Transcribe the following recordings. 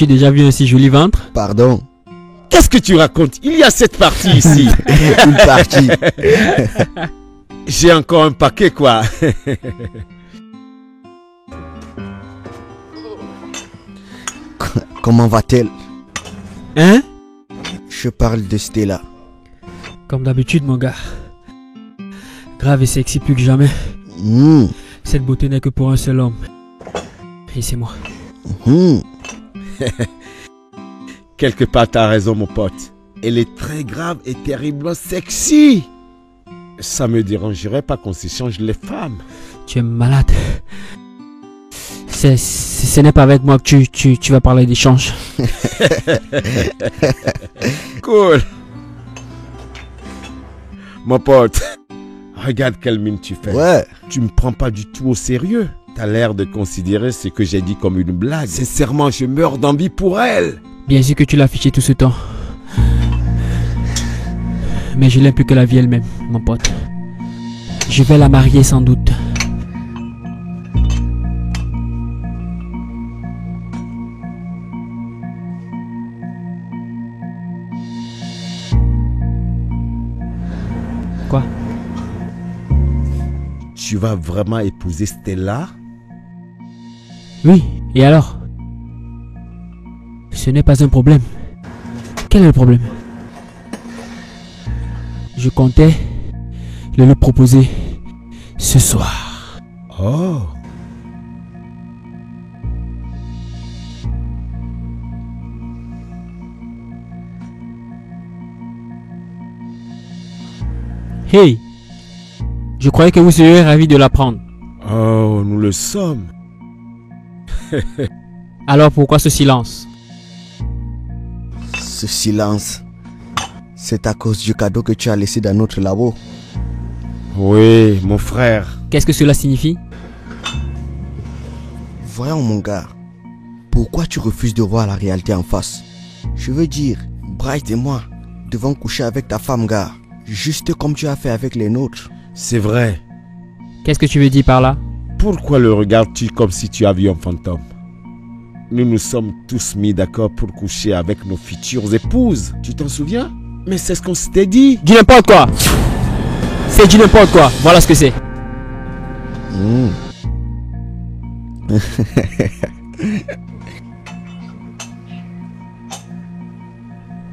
As-tu déjà vu un si joli ventre? Pardon. Qu'est-ce que tu racontes? Il y a cette partie ici. Une partie. J'ai encore un paquet, quoi. Comment va-t-elle? Hein? Je parle de Stella. Comme d'habitude, mon gars. Grave et sexy plus que jamais. Mmh. Cette beauté n'est que pour un seul homme. Et c'est moi. Mmh. Quelque part, t'as raison, mon pote. Elle est très grave et terriblement sexy. Ça me dérangerait pas qu'on s'échange les femmes. Tu es malade. Ce n'est pas avec moi que tu vas parler d'échange. Cool. Mon pote, regarde quelle mine tu fais. Ouais. Tu me prends pas du tout au sérieux. T'as l'air de considérer ce que j'ai dit comme une blague. Sincèrement, je meurs d'envie pour elle. Bien sûr que tu l'as affiché tout ce temps. Mais je l'aime plus que la vie elle-même, mon pote. Je vais la marier sans doute. Quoi? Tu vas vraiment épouser Stella? Oui, et alors? Ce n'est pas un problème. Quel est le problème? Je comptais le proposer ce soir. Oh. Hey! Je croyais que vous seriez ravis de l'apprendre. Oh, nous le sommes. Alors pourquoi ce silence? Ce silence, c'est à cause du cadeau que tu as laissé dans notre labo. Oui, mon frère. Qu'est-ce que cela signifie? Voyons mon gars, pourquoi tu refuses de voir la réalité en face? Je veux dire, Bright et moi devons coucher avec ta femme, gars. Juste comme tu as fait avec les nôtres. C'est vrai. Qu'est-ce que tu veux dire par là? Pourquoi le regardes-tu comme si tu avais un fantôme? Nous nous sommes tous mis d'accord pour coucher avec nos futures épouses. Tu t'en souviens? Mais c'est ce qu'on s'était dit. Dis n'importe quoi! C'est du n'importe quoi, voilà ce que c'est. Mmh.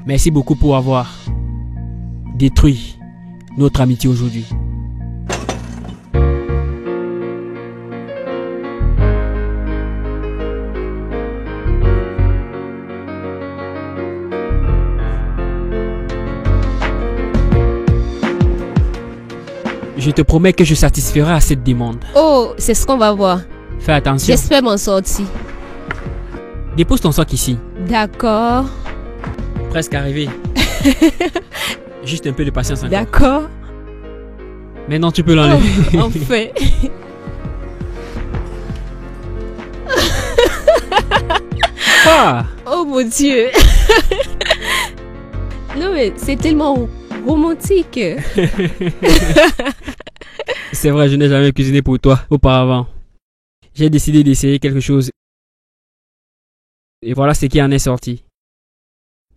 Merci beaucoup pour avoir détruit notre amitié aujourd'hui. Je te promets que je satisferai à cette demande. Oh, c'est ce qu'on va voir. Fais attention. J'espère m'en sortir. Dépose ton sac ici. D'accord. Presque arrivé. Juste un peu de patience encore. D'accord. Maintenant tu peux l'enlever. Oh, enfin. Ah! Oh mon Dieu. Non mais c'est tellement romantique. C'est vrai, je n'ai jamais cuisiné pour toi auparavant. J'ai décidé d'essayer quelque chose. Et voilà ce qui en est sorti.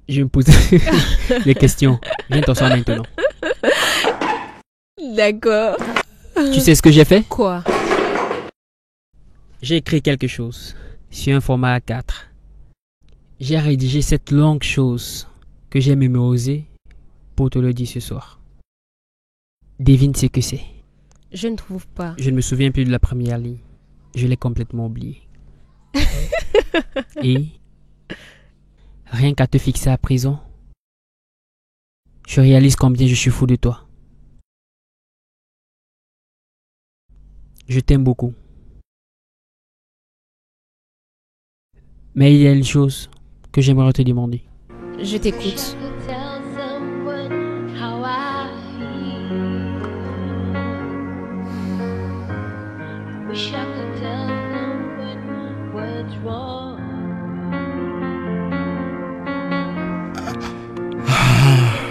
Je me pose les questions. Viens t'asseoir maintenant. D'accord. Tu sais ce que j'ai fait? Quoi? J'ai écrit quelque chose sur un format A4. J'ai rédigé cette longue chose que j'ai mémorisée pour te le dire ce soir. Devine ce que c'est. Je ne trouve pas. Je ne me souviens plus de la première ligne. Je l'ai complètement oublié. Et rien qu'à te fixer à prison, je réalise combien je suis fou de toi. Je t'aime beaucoup. Mais il y a une chose que j'aimerais te demander. Je t'écoute. Wish I could tell someone what's wrong.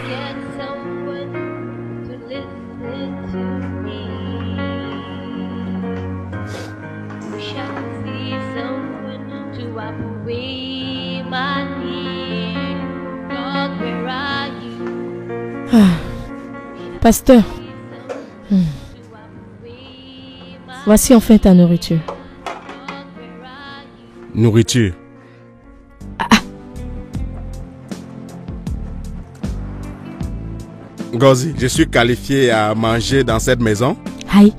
Get someone to listen to me. Wish I could see someone to wipe away my Pasteur. Voici enfin ta nourriture. Nourriture. Ngozi, je suis qualifié à manger dans cette maison. Aïe.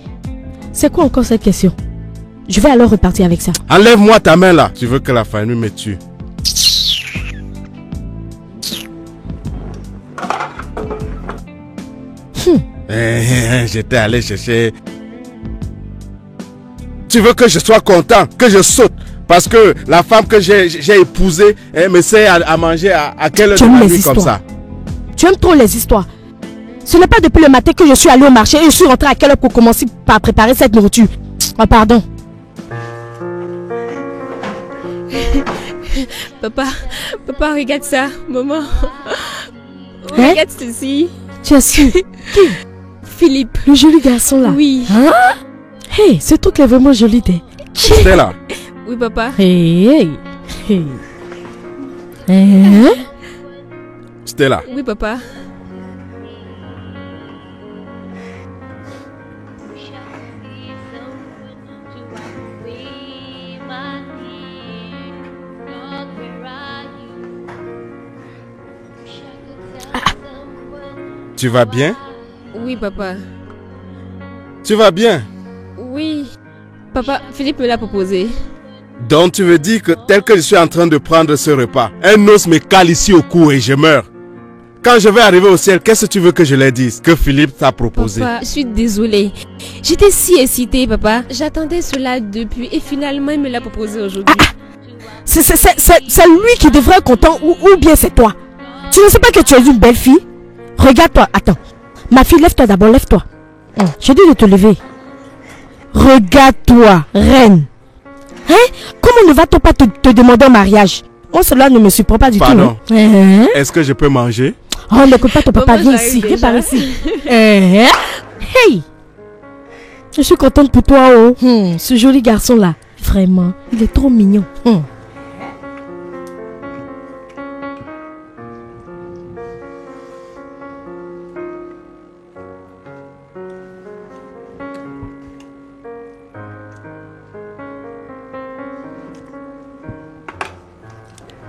C'est quoi encore cette question? Je vais alors repartir avec ça. Enlève-moi ta main là. Tu veux que la famille me tue. J'étais allé chercher. Tu veux que je sois content, que je saute parce que la femme que j'ai épousée me sert à manger à quelle heure de la nuit comme ça? Tu aimes trop les histoires. Ce n'est pas depuis le matin que je suis allé au marché et je suis rentré à quelle heure pour commencer par préparer cette nourriture. Oh, pardon. Papa, regarde ça. Maman. Hein? Regarde ceci. Tu as su? Qui? Philippe. Le joli garçon là. Oui. Hein? Hey, ce truc est vraiment joli. Stella. Oui, papa. Hey. Hein? Stella. Oui, papa. Tu vas bien? Oui, papa. Tu vas bien? Oui. Papa, Philippe me l'a proposé. Donc tu veux dire que tel que je suis en train de prendre ce repas, un os me cale ici au cou et je meurs. Quand je vais arriver au ciel, qu'est-ce que tu veux que je leur dise? Que Philippe t'a proposé. Papa, je suis désolée. J'étais si excitée, papa. J'attendais cela depuis et finalement il me l'a proposé aujourd'hui. C'est lui qui devrait être content ou bien c'est toi. Tu ne sais pas que tu es une belle fille? Regarde-toi, attends. Ma fille, lève-toi d'abord, lève-toi. Je dis de te lever. Regarde-toi, reine. Hein? Comment ne va-t-on pas te demander en mariage? Oh, cela ne me surprend pas du Pardon. tout. Hein? Est-ce que je peux manger? Oh, n'écoute pas ton papa, Maman, viens j'arrive ici, viens déjà. par ici. Hey! Je suis contente pour toi, oh. Ce joli garçon-là, vraiment, il est trop mignon.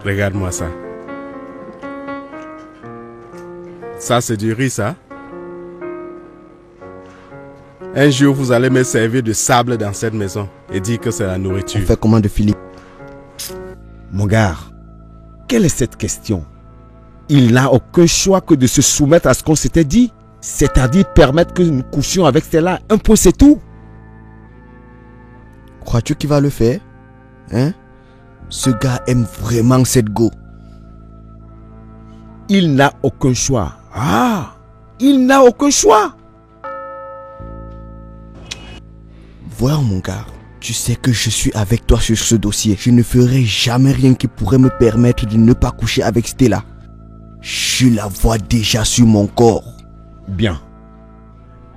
Regarde-moi ça. Ça, c'est du riz, ça. Un jour, vous allez me servir de sable dans cette maison et dire que c'est la On nourriture. fait comment de Philippe? Mon gars, quelle est cette question? Il n'a aucun choix que de se soumettre à ce qu'on s'était dit. C'est-à-dire permettre que nous couchions avec Stella. Un point, c'est tout. Crois-tu qu'il va le faire? Hein? Ce gars aime vraiment cette go. Il n'a aucun choix. Ah! Il n'a aucun choix. Voyons mon gars, tu sais que je suis avec toi sur ce dossier. Je ne ferai jamais rien qui pourrait me permettre de ne pas coucher avec Stella. Je la vois déjà sur mon corps. Bien.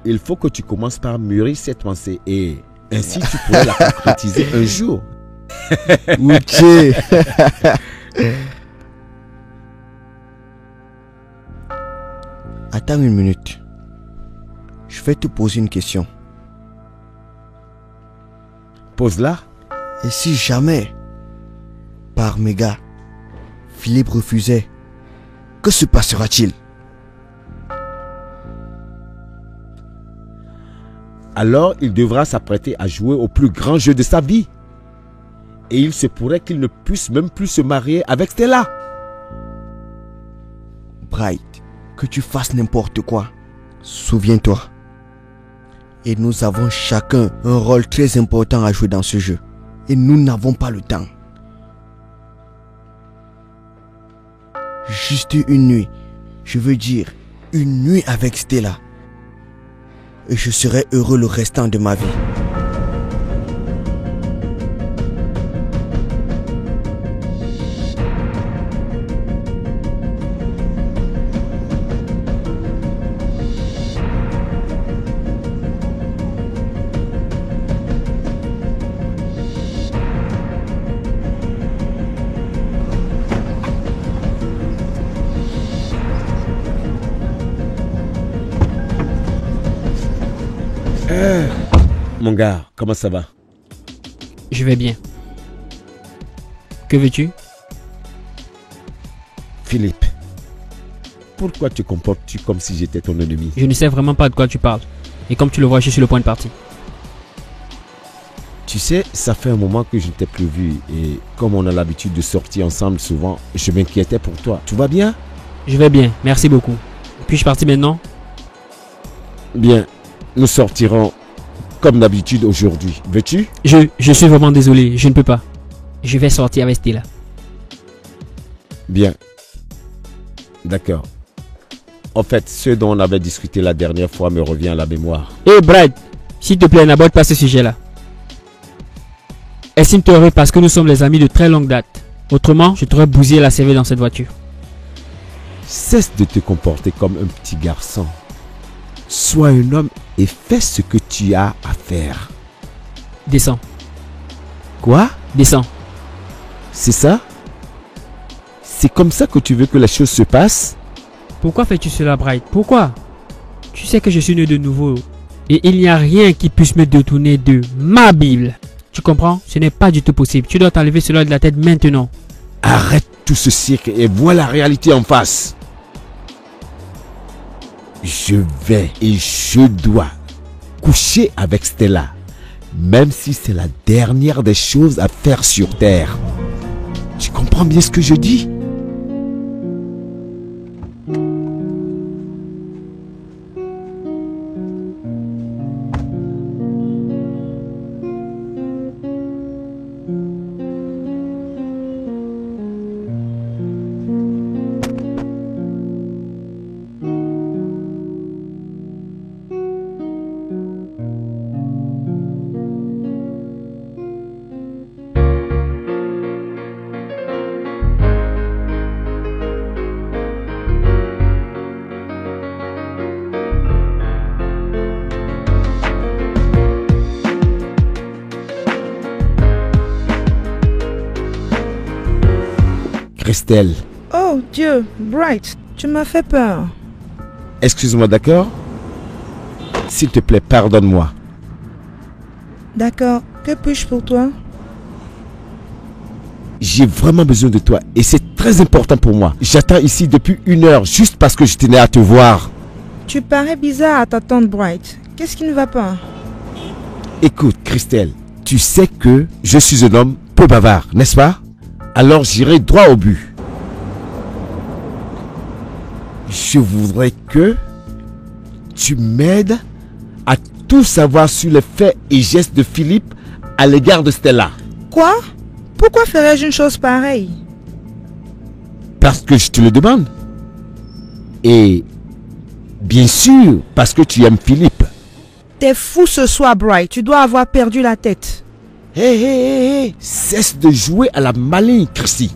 Il faut que tu commences par mûrir cette pensée et ainsi tu pourrais la concrétiser un jour. Ouché. Attends une minute. Je vais te poser une question. Pose-la. Et si jamais, par méga, Philippe refusait, que se passera-t-il? Alors il devra s'apprêter à jouer au plus grand jeu de sa vie. Et il se pourrait qu'il ne puisse même plus se marier avec Stella. Bright, que tu fasses n'importe quoi, souviens-toi. Et nous avons chacun un rôle très important à jouer dans ce jeu. Et nous n'avons pas le temps. Juste une nuit, je veux dire, une nuit avec Stella. Et je serai heureux le restant de ma vie. Mon gars, comment ça va? Je vais bien. Que veux-tu? Philippe, pourquoi te comportes-tu comme si j'étais ton ennemi? Je ne sais vraiment pas de quoi tu parles. Et comme tu le vois, je suis sur le point de partir. Tu sais, ça fait un moment que je ne t'ai plus vu et comme on a l'habitude de sortir ensemble souvent, je m'inquiétais pour toi. Tout va bien? Je vais bien, merci beaucoup. Puis-je partir maintenant? Bien, nous sortirons comme d'habitude aujourd'hui. Veux-tu? Je suis vraiment désolé, je ne peux pas. Je vais sortir avec Stella. Bien. D'accord. En fait, ce dont on avait discuté la dernière fois me revient à la mémoire. Hé Brad, s'il te plaît, n'aborde pas ce sujet-là. Estime-toi heureux parce que nous sommes les amis de très longue date. Autrement, je t'aurais bousillé la cervelle dans cette voiture. Cesse de te comporter comme un petit garçon. Sois un homme et fais ce que tu as à faire. Descends, Quoi? descends. C'est ça? C'est comme ça que tu veux que les choses se passent? Pourquoi fais-tu cela, Bright? Pourquoi? Tu sais que je suis né de nouveau. Et il n'y a rien qui puisse me détourner de ma Bible. Tu comprends? Ce n'est pas du tout possible. Tu dois t'enlever cela de la tête maintenant. Arrête tout ce cirque et vois la réalité en face. Je vais et je dois coucher avec Stella. Même si c'est la dernière des choses à faire sur Terre. Tu comprends bien ce que je dis? Christelle, Oh Dieu, Bright, tu m'as fait peur. excuse-moi, d'accord? S'il te plaît, pardonne-moi. D'accord, que puis-je pour toi? J'ai vraiment besoin de toi et c'est très important pour moi. J'attends ici depuis 1 heure juste parce que je tenais à te voir. Tu parais bizarre à t'attendre, Bright. Qu'est-ce qui ne va pas? Écoute, Christelle, tu sais que je suis un homme peu bavard, n'est-ce pas? Alors j'irai droit au but. Je voudrais que tu m'aides à tout savoir sur les faits et gestes de Philippe à l'égard de Stella. Quoi? Pourquoi ferais-je une chose pareille? Parce que je te le demande. Et bien sûr, parce que tu aimes Philippe. T'es fou ce soir, Bright. Tu dois avoir perdu la tête. Hé, cesse de jouer à la maligne, Chrissy.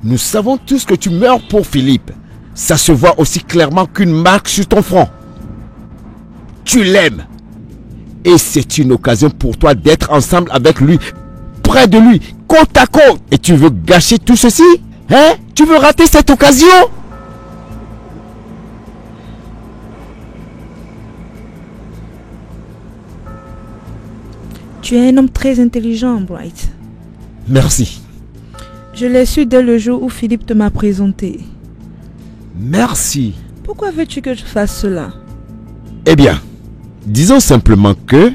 Nous savons tous que tu meurs pour Philippe. Ça se voit aussi clairement qu'une marque sur ton front. Tu l'aimes. Et c'est une occasion pour toi d'être ensemble avec lui, près de lui, côte à côte. Et tu veux gâcher tout ceci? Hein? Tu veux rater cette occasion? Tu es un homme très intelligent, Bright. Merci. Je l'ai su dès le jour où Philippe te m'a présenté. Merci. Pourquoi veux-tu que je fasse cela? Eh bien, disons simplement que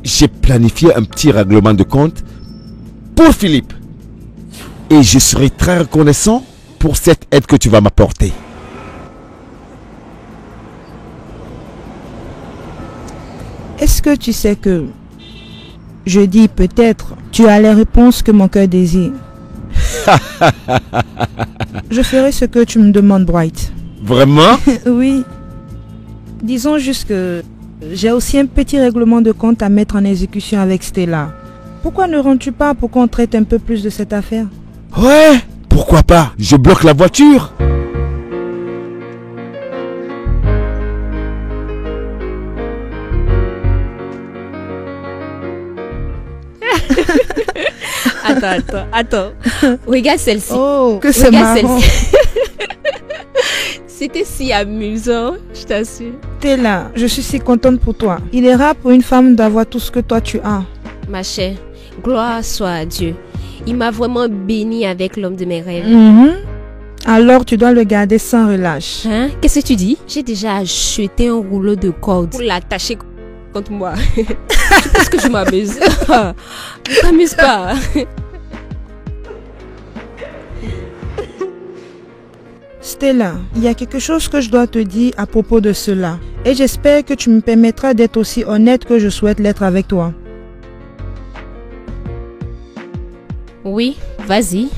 j'ai planifié un petit règlement de compte pour Philippe. Et je serai très reconnaissant pour cette aide que tu vas m'apporter. Est-ce que tu sais que je dis peut-être tu as les réponses que mon cœur désire? Je ferai ce que tu me demandes, Bright. Vraiment? Oui. Disons juste que j'ai aussi un petit règlement de compte à mettre en exécution avec Stella. Pourquoi ne rentres-tu pas pour qu'on traite un peu plus de cette affaire? Ouais, pourquoi pas? Je bloque la voiture. Attends. Regarde celle-ci. Oh, que c'est Regarde marrant. celle-ci. C'était si amusant. Je t'assure. T'es là, je suis si contente pour toi. Il est rare pour une femme d'avoir tout ce que toi tu as. Ma chère, gloire soit à Dieu. Il m'a vraiment béni avec l'homme de mes rêves. Alors tu dois le garder sans relâche. Hein? Qu'est-ce que tu dis? J'ai déjà acheté un rouleau de corde pour l'attacher contre moi. Tu penses que je m'amuse? Ne t'amuse pas. Stella, il y a quelque chose que je dois te dire à propos de cela. Et j'espère que tu me permettras d'être aussi honnête que je souhaite l'être avec toi. Oui, vas-y.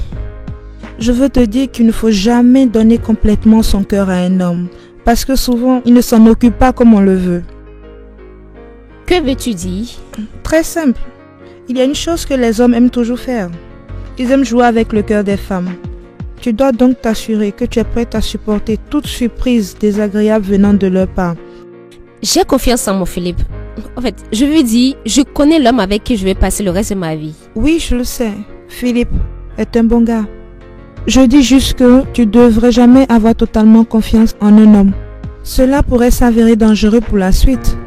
Je veux te dire qu'il ne faut jamais donner complètement son cœur à un homme. Parce que souvent, il ne s'en occupe pas comme on le veut. Que veux-tu dire? Très simple. Il y a une chose que les hommes aiment toujours faire. Ils aiment jouer avec le cœur des femmes. Tu dois donc t'assurer que tu es prête à supporter toute surprise désagréable venant de leur part. J'ai confiance en mon Philippe. En fait, je veux dire, je connais l'homme avec qui je vais passer le reste de ma vie. Oui, je le sais. Philippe est un bon gars. Je dis juste que tu devrais jamais avoir totalement confiance en un homme. Cela pourrait s'avérer dangereux pour la suite.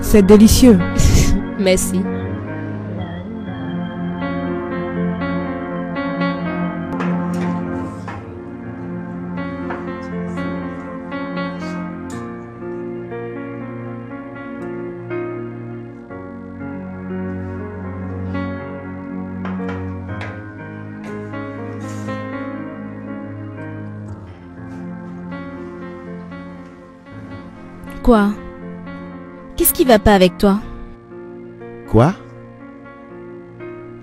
C'est délicieux. Merci. Quoi? Qu'est-ce qui va pas avec toi? Quoi?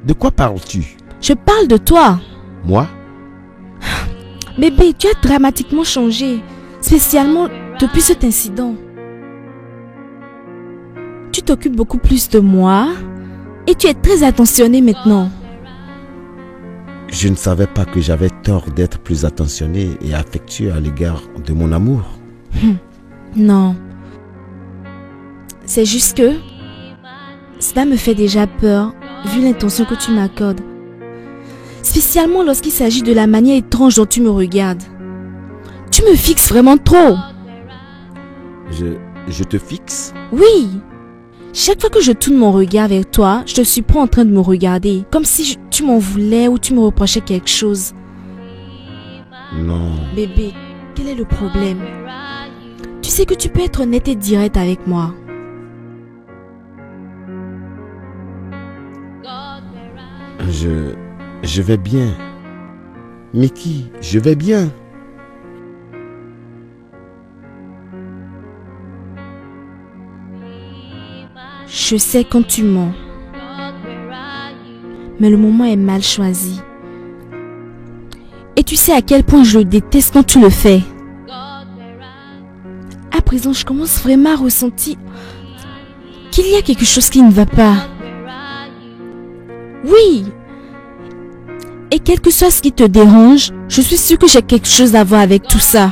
De quoi parles-tu? Je parle de toi. Moi? Bébé, tu as dramatiquement changé, spécialement depuis cet incident. Tu t'occupes beaucoup plus de moi et tu es très attentionné maintenant. Je ne savais pas que j'avais tort d'être plus attentionné et affectueux à l'égard de mon amour. Non. C'est juste que cela me fait déjà peur, vu l'intention que tu m'accordes. Spécialement lorsqu'il s'agit de la manière étrange dont tu me regardes. Tu me fixes vraiment trop. Je te fixe? Oui. Chaque fois que je tourne mon regard vers toi, je te surprends en train de me regarder, comme si tu m'en voulais ou tu me reprochais quelque chose. Non. Bébé, quel est le problème? Tu sais que tu peux être honnête et direct avec moi. Je vais bien. Mickey, je vais bien. Je sais quand tu mens. Mais le moment est mal choisi. Et tu sais à quel point je le déteste quand tu le fais. À présent, je commence vraiment à ressentir qu'il y a quelque chose qui ne va pas. Oui. Et quel que soit ce qui te dérange, je suis sûre que j'ai quelque chose à voir avec tout ça.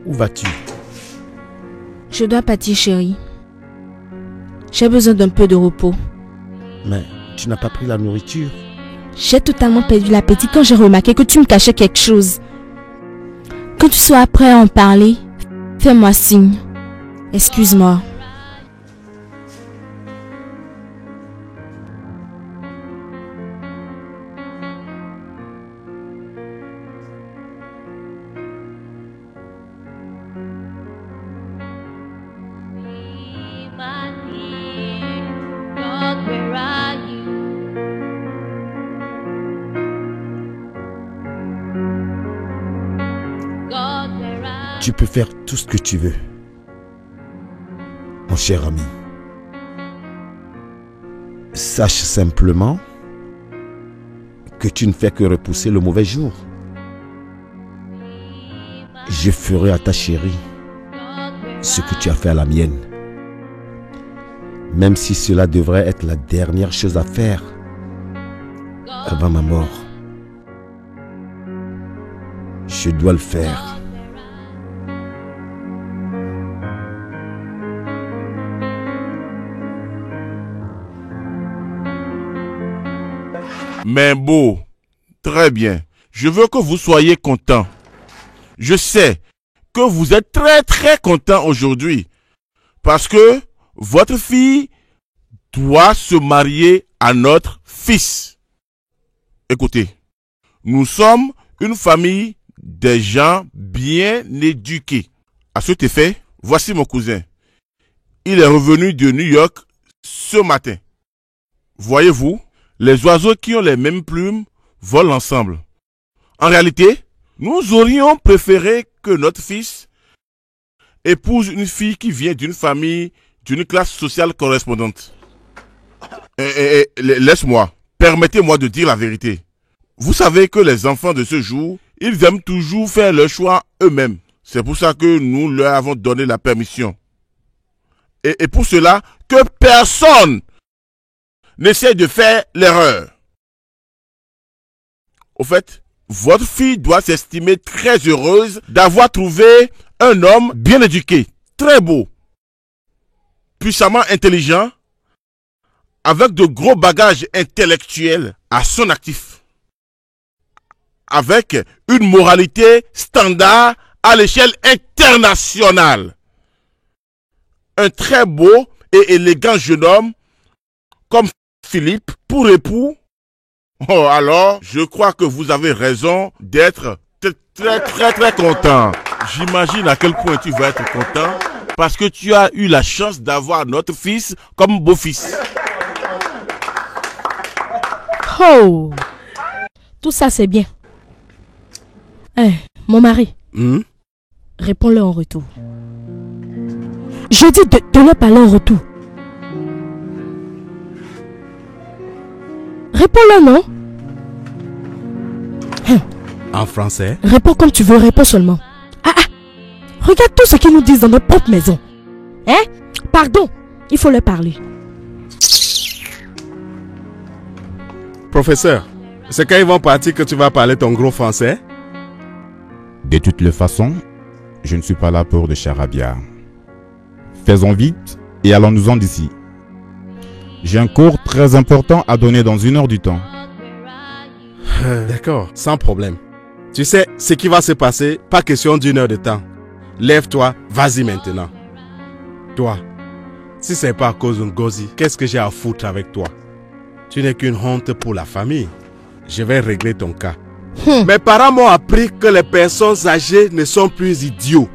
Où vas-tu? Je dois partir, chérie. J'ai besoin d'un peu de repos. Mais tu n'as pas pris la nourriture? J'ai totalement perdu l'appétit quand j'ai remarqué que tu me cachais quelque chose. Quand tu sois prêt à en parler, fais-moi signe. Excuse-moi. Tu peux faire tout ce que tu veux, mon cher ami. Sache simplement que tu ne fais que repousser le mauvais jour. Je ferai à ta chérie ce que tu as fait à la mienne. Même si cela devrait être la dernière chose à faire avant ma mort. Je dois le faire. Mais beau, très bien. Je veux que vous soyez contents. Je sais que vous êtes très très contents aujourd'hui. Parce que votre fille doit se marier à notre fils. Écoutez, nous sommes une famille des gens bien éduqués. À cet effet, voici mon cousin. Il est revenu de New York ce matin. Voyez-vous, les oiseaux qui ont les mêmes plumes volent ensemble. En réalité, nous aurions préféré que notre fils épouse une fille qui vient d'une famille d'une classe sociale correspondante. Laisse-moi, permettez-moi de dire la vérité. Vous savez que les enfants de ce jour, ils aiment toujours faire leur choix eux-mêmes. C'est pour ça que nous leur avons donné la permission. Et pour cela, que personne n'essaie de faire l'erreur. Au fait, votre fille doit s'estimer très heureuse d'avoir trouvé un homme bien éduqué, très beau, puissamment intelligent, avec de gros bagages intellectuels à son actif, avec une moralité standard à l'échelle internationale. Un très beau et élégant jeune homme comme Philippe pour époux. Oh, alors, je crois que vous avez raison d'être très content. J'imagine à quel point tu vas être content parce que tu as eu la chance d'avoir notre fils comme beau-fils. Oh, tout ça c'est bien. Mon mari, réponds-le en retour. Je dis de ne pas en retour. Réponds-le, non? En français? Réponds comme tu veux, réponds seulement. Regarde tout ce qu'ils nous disent dans notre propre maison. Pardon, il faut leur parler. Professeur, c'est quand ils vont partir que tu vas parler ton gros français? De toutes les façons, je ne suis pas là pour de charabia. Faisons vite et allons-nous-en d'ici. J'ai un cours très important à donner dans 1 heure du temps. D'accord, sans problème. Tu sais ce qui va se passer, pas question d'1 heure de temps. Lève-toi, vas-y maintenant. Toi, si c'est pas à cause d'un Ngozi, qu'est-ce que j'ai à foutre avec toi? Tu n'es qu'une honte pour la famille. Je vais régler ton cas. Mes parents m'ont appris que les personnes âgées ne sont plus idiots.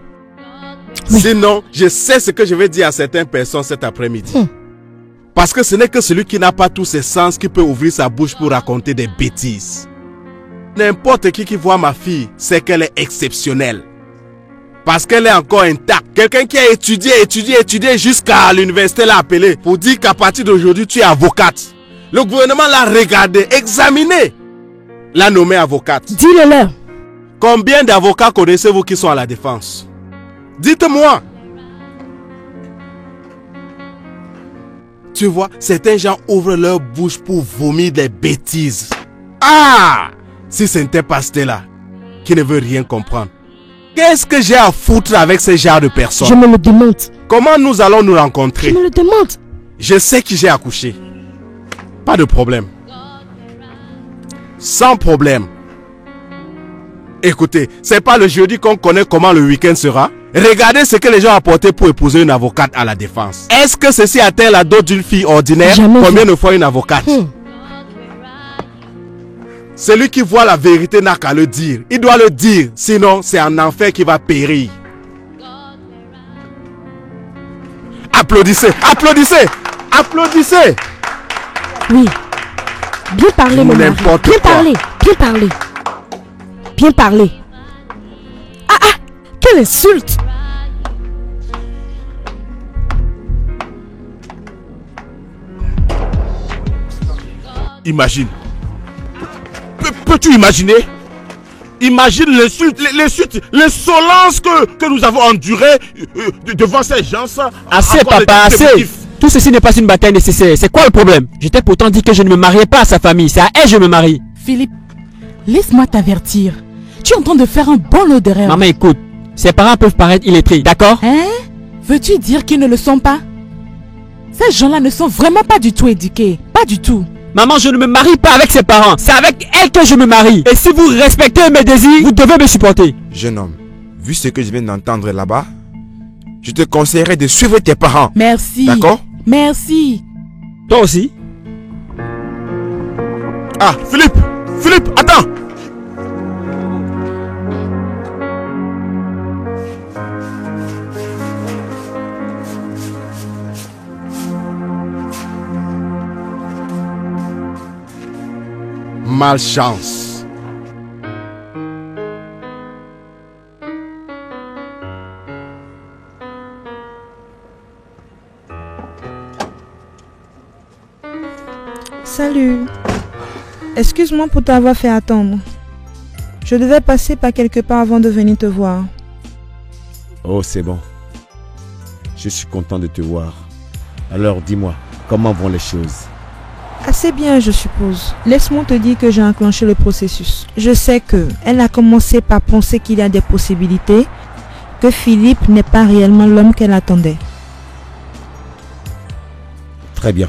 Sinon, je sais ce que je vais dire à certaines personnes cet après-midi. Parce que ce n'est que celui qui n'a pas tous ses sens qui peut ouvrir sa bouche pour raconter des bêtises. N'importe qui voit ma fille sait qu'elle est exceptionnelle. Parce qu'elle est encore intacte. Quelqu'un qui a étudié jusqu'à l'université l'a appelé pour dire qu'à partir d'aujourd'hui tu es avocate. Le gouvernement l'a regardé, examiné, l'a nommée avocate. Dis-le-leur. Combien d'avocats connaissez-vous qui sont à la défense? Dites-moi. Tu vois, certains gens ouvrent leur bouche pour vomir des bêtises. Si ce n'était pas Stella, qui ne veut rien comprendre. Qu'est-ce que j'ai à foutre avec ce genre de personnes? Je me le demande. Comment nous allons nous rencontrer? Je me le demande. Je sais qui j'ai accouché. Pas de problème. Sans problème. Écoutez, c'est pas le jeudi qu'on connaît comment le week-end sera. Regardez ce que les gens ont apporté pour épouser une avocate à la défense. Est-ce que ceci atteint la dot d'une fille ordinaire? Combien de fois une avocate? Celui qui voit la vérité n'a qu'à le dire. Il doit le dire, sinon c'est un enfer qui va périr. Applaudissez, applaudissez, applaudissez. Oui. Bien parlé, mon mari. Bien parlé, bien parlé. Bien parlé. Quelle insulte! Imagine. Peux-tu imaginer? Imagine l'insulte, l'insolence que nous avons endurée devant ces gens. Assez, papa, assez. Tout ceci n'est pas une bataille nécessaire. C'est quoi le problème? Je t'ai pourtant dit que je ne me mariais pas à sa famille. C'est à elle que je me marie. Philippe, laisse-moi t'avertir. Tu es en train de faire un bon lot d'erreurs. Maman, écoute. Ses parents peuvent paraître illettrés, d'accord? Veux-tu dire qu'ils ne le sont pas? Ces gens-là ne sont vraiment pas du tout éduqués. Pas du tout. Maman, je ne me marie pas avec ses parents. C'est avec elle que je me marie. Et si vous respectez mes désirs, vous devez me supporter. Jeune homme, vu ce que je viens d'entendre là-bas, je te conseillerais de suivre tes parents. Merci. D'accord? Merci. Toi aussi? Ah, Philippe! Philippe, attends! Malchance. Salut. Excuse-moi pour t'avoir fait attendre. Je devais passer par quelque part avant de venir te voir. Oh, c'est bon. Je suis content de te voir. Alors dis-moi, comment vont les choses? Assez bien, je suppose. Laisse-moi te dire que j'ai enclenché le processus. Je sais que elle a commencé par penser qu'il y a des possibilités, que Philippe n'est pas réellement l'homme qu'elle attendait. Très bien.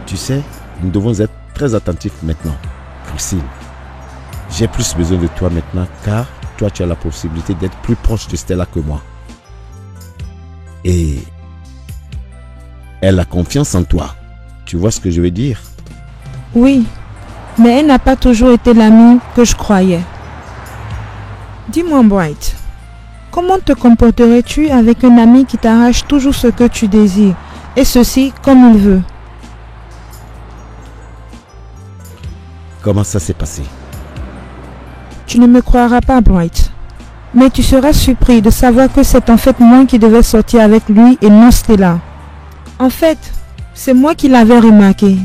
Tu sais, nous devons être très attentifs maintenant. Christine, j'ai plus besoin de toi maintenant car toi tu as la possibilité d'être plus proche de Stella que moi. Et elle a confiance en toi. Tu vois ce que je veux dire? Oui, mais elle n'a pas toujours été l'amie que je croyais. Dis-moi, Bright, comment te comporterais-tu avec un ami qui t'arrache toujours ce que tu désires, et ceci comme il veut? Comment ça s'est passé? Tu ne me croiras pas, Bright, mais tu seras surpris de savoir que c'est en fait moi qui devais sortir avec lui et non Stella. En fait, c'est moi qui l'avais remarqué.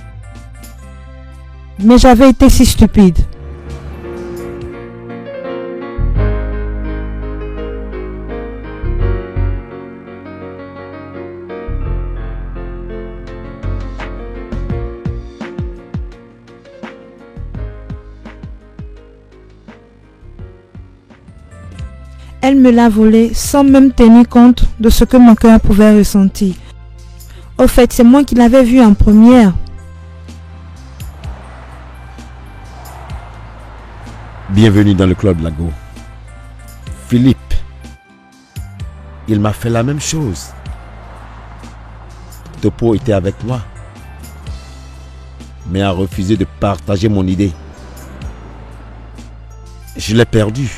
Mais j'avais été si stupide. Elle me l'a volé sans même tenir compte de ce que mon cœur pouvait ressentir. Au fait, c'est moi qui l'avais vue en première. Bienvenue dans le club Lago. Philippe, il m'a fait la même chose. Topo était avec moi, mais a refusé de partager mon idée. Je l'ai perdu.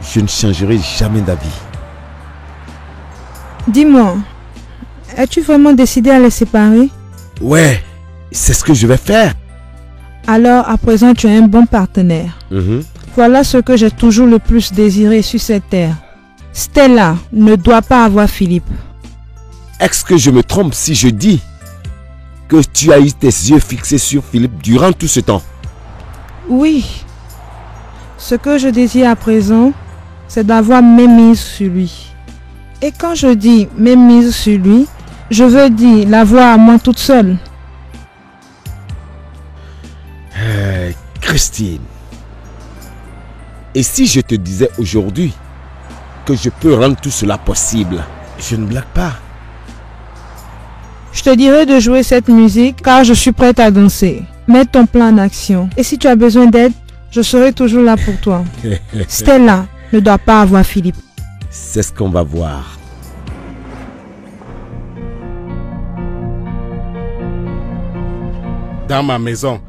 Je ne changerai jamais d'avis. Dis-moi, as-tu vraiment décidé à les séparer? Ouais, c'est ce que je vais faire. Alors, à présent, tu es un bon partenaire. Voilà ce que j'ai toujours le plus désiré sur cette terre. Stella ne doit pas avoir Philippe. Est-ce que je me trompe si je dis que tu as eu tes yeux fixés sur Philippe durant tout ce temps? Oui. Ce que je désire à présent, c'est d'avoir mes mises sur lui. Et quand je dis mes mises sur lui, je veux dire l'avoir à moi toute seule. Christine, et si je te disais aujourd'hui que je peux rendre tout cela possible? Je ne blague pas. Je te dirais de jouer cette musique car je suis prête à danser. Mets ton plan en action. Et si tu as besoin d'aide, je serai toujours là pour toi. Stella ne doit pas avoir Philippe. C'est ce qu'on va voir. Dans ma maison,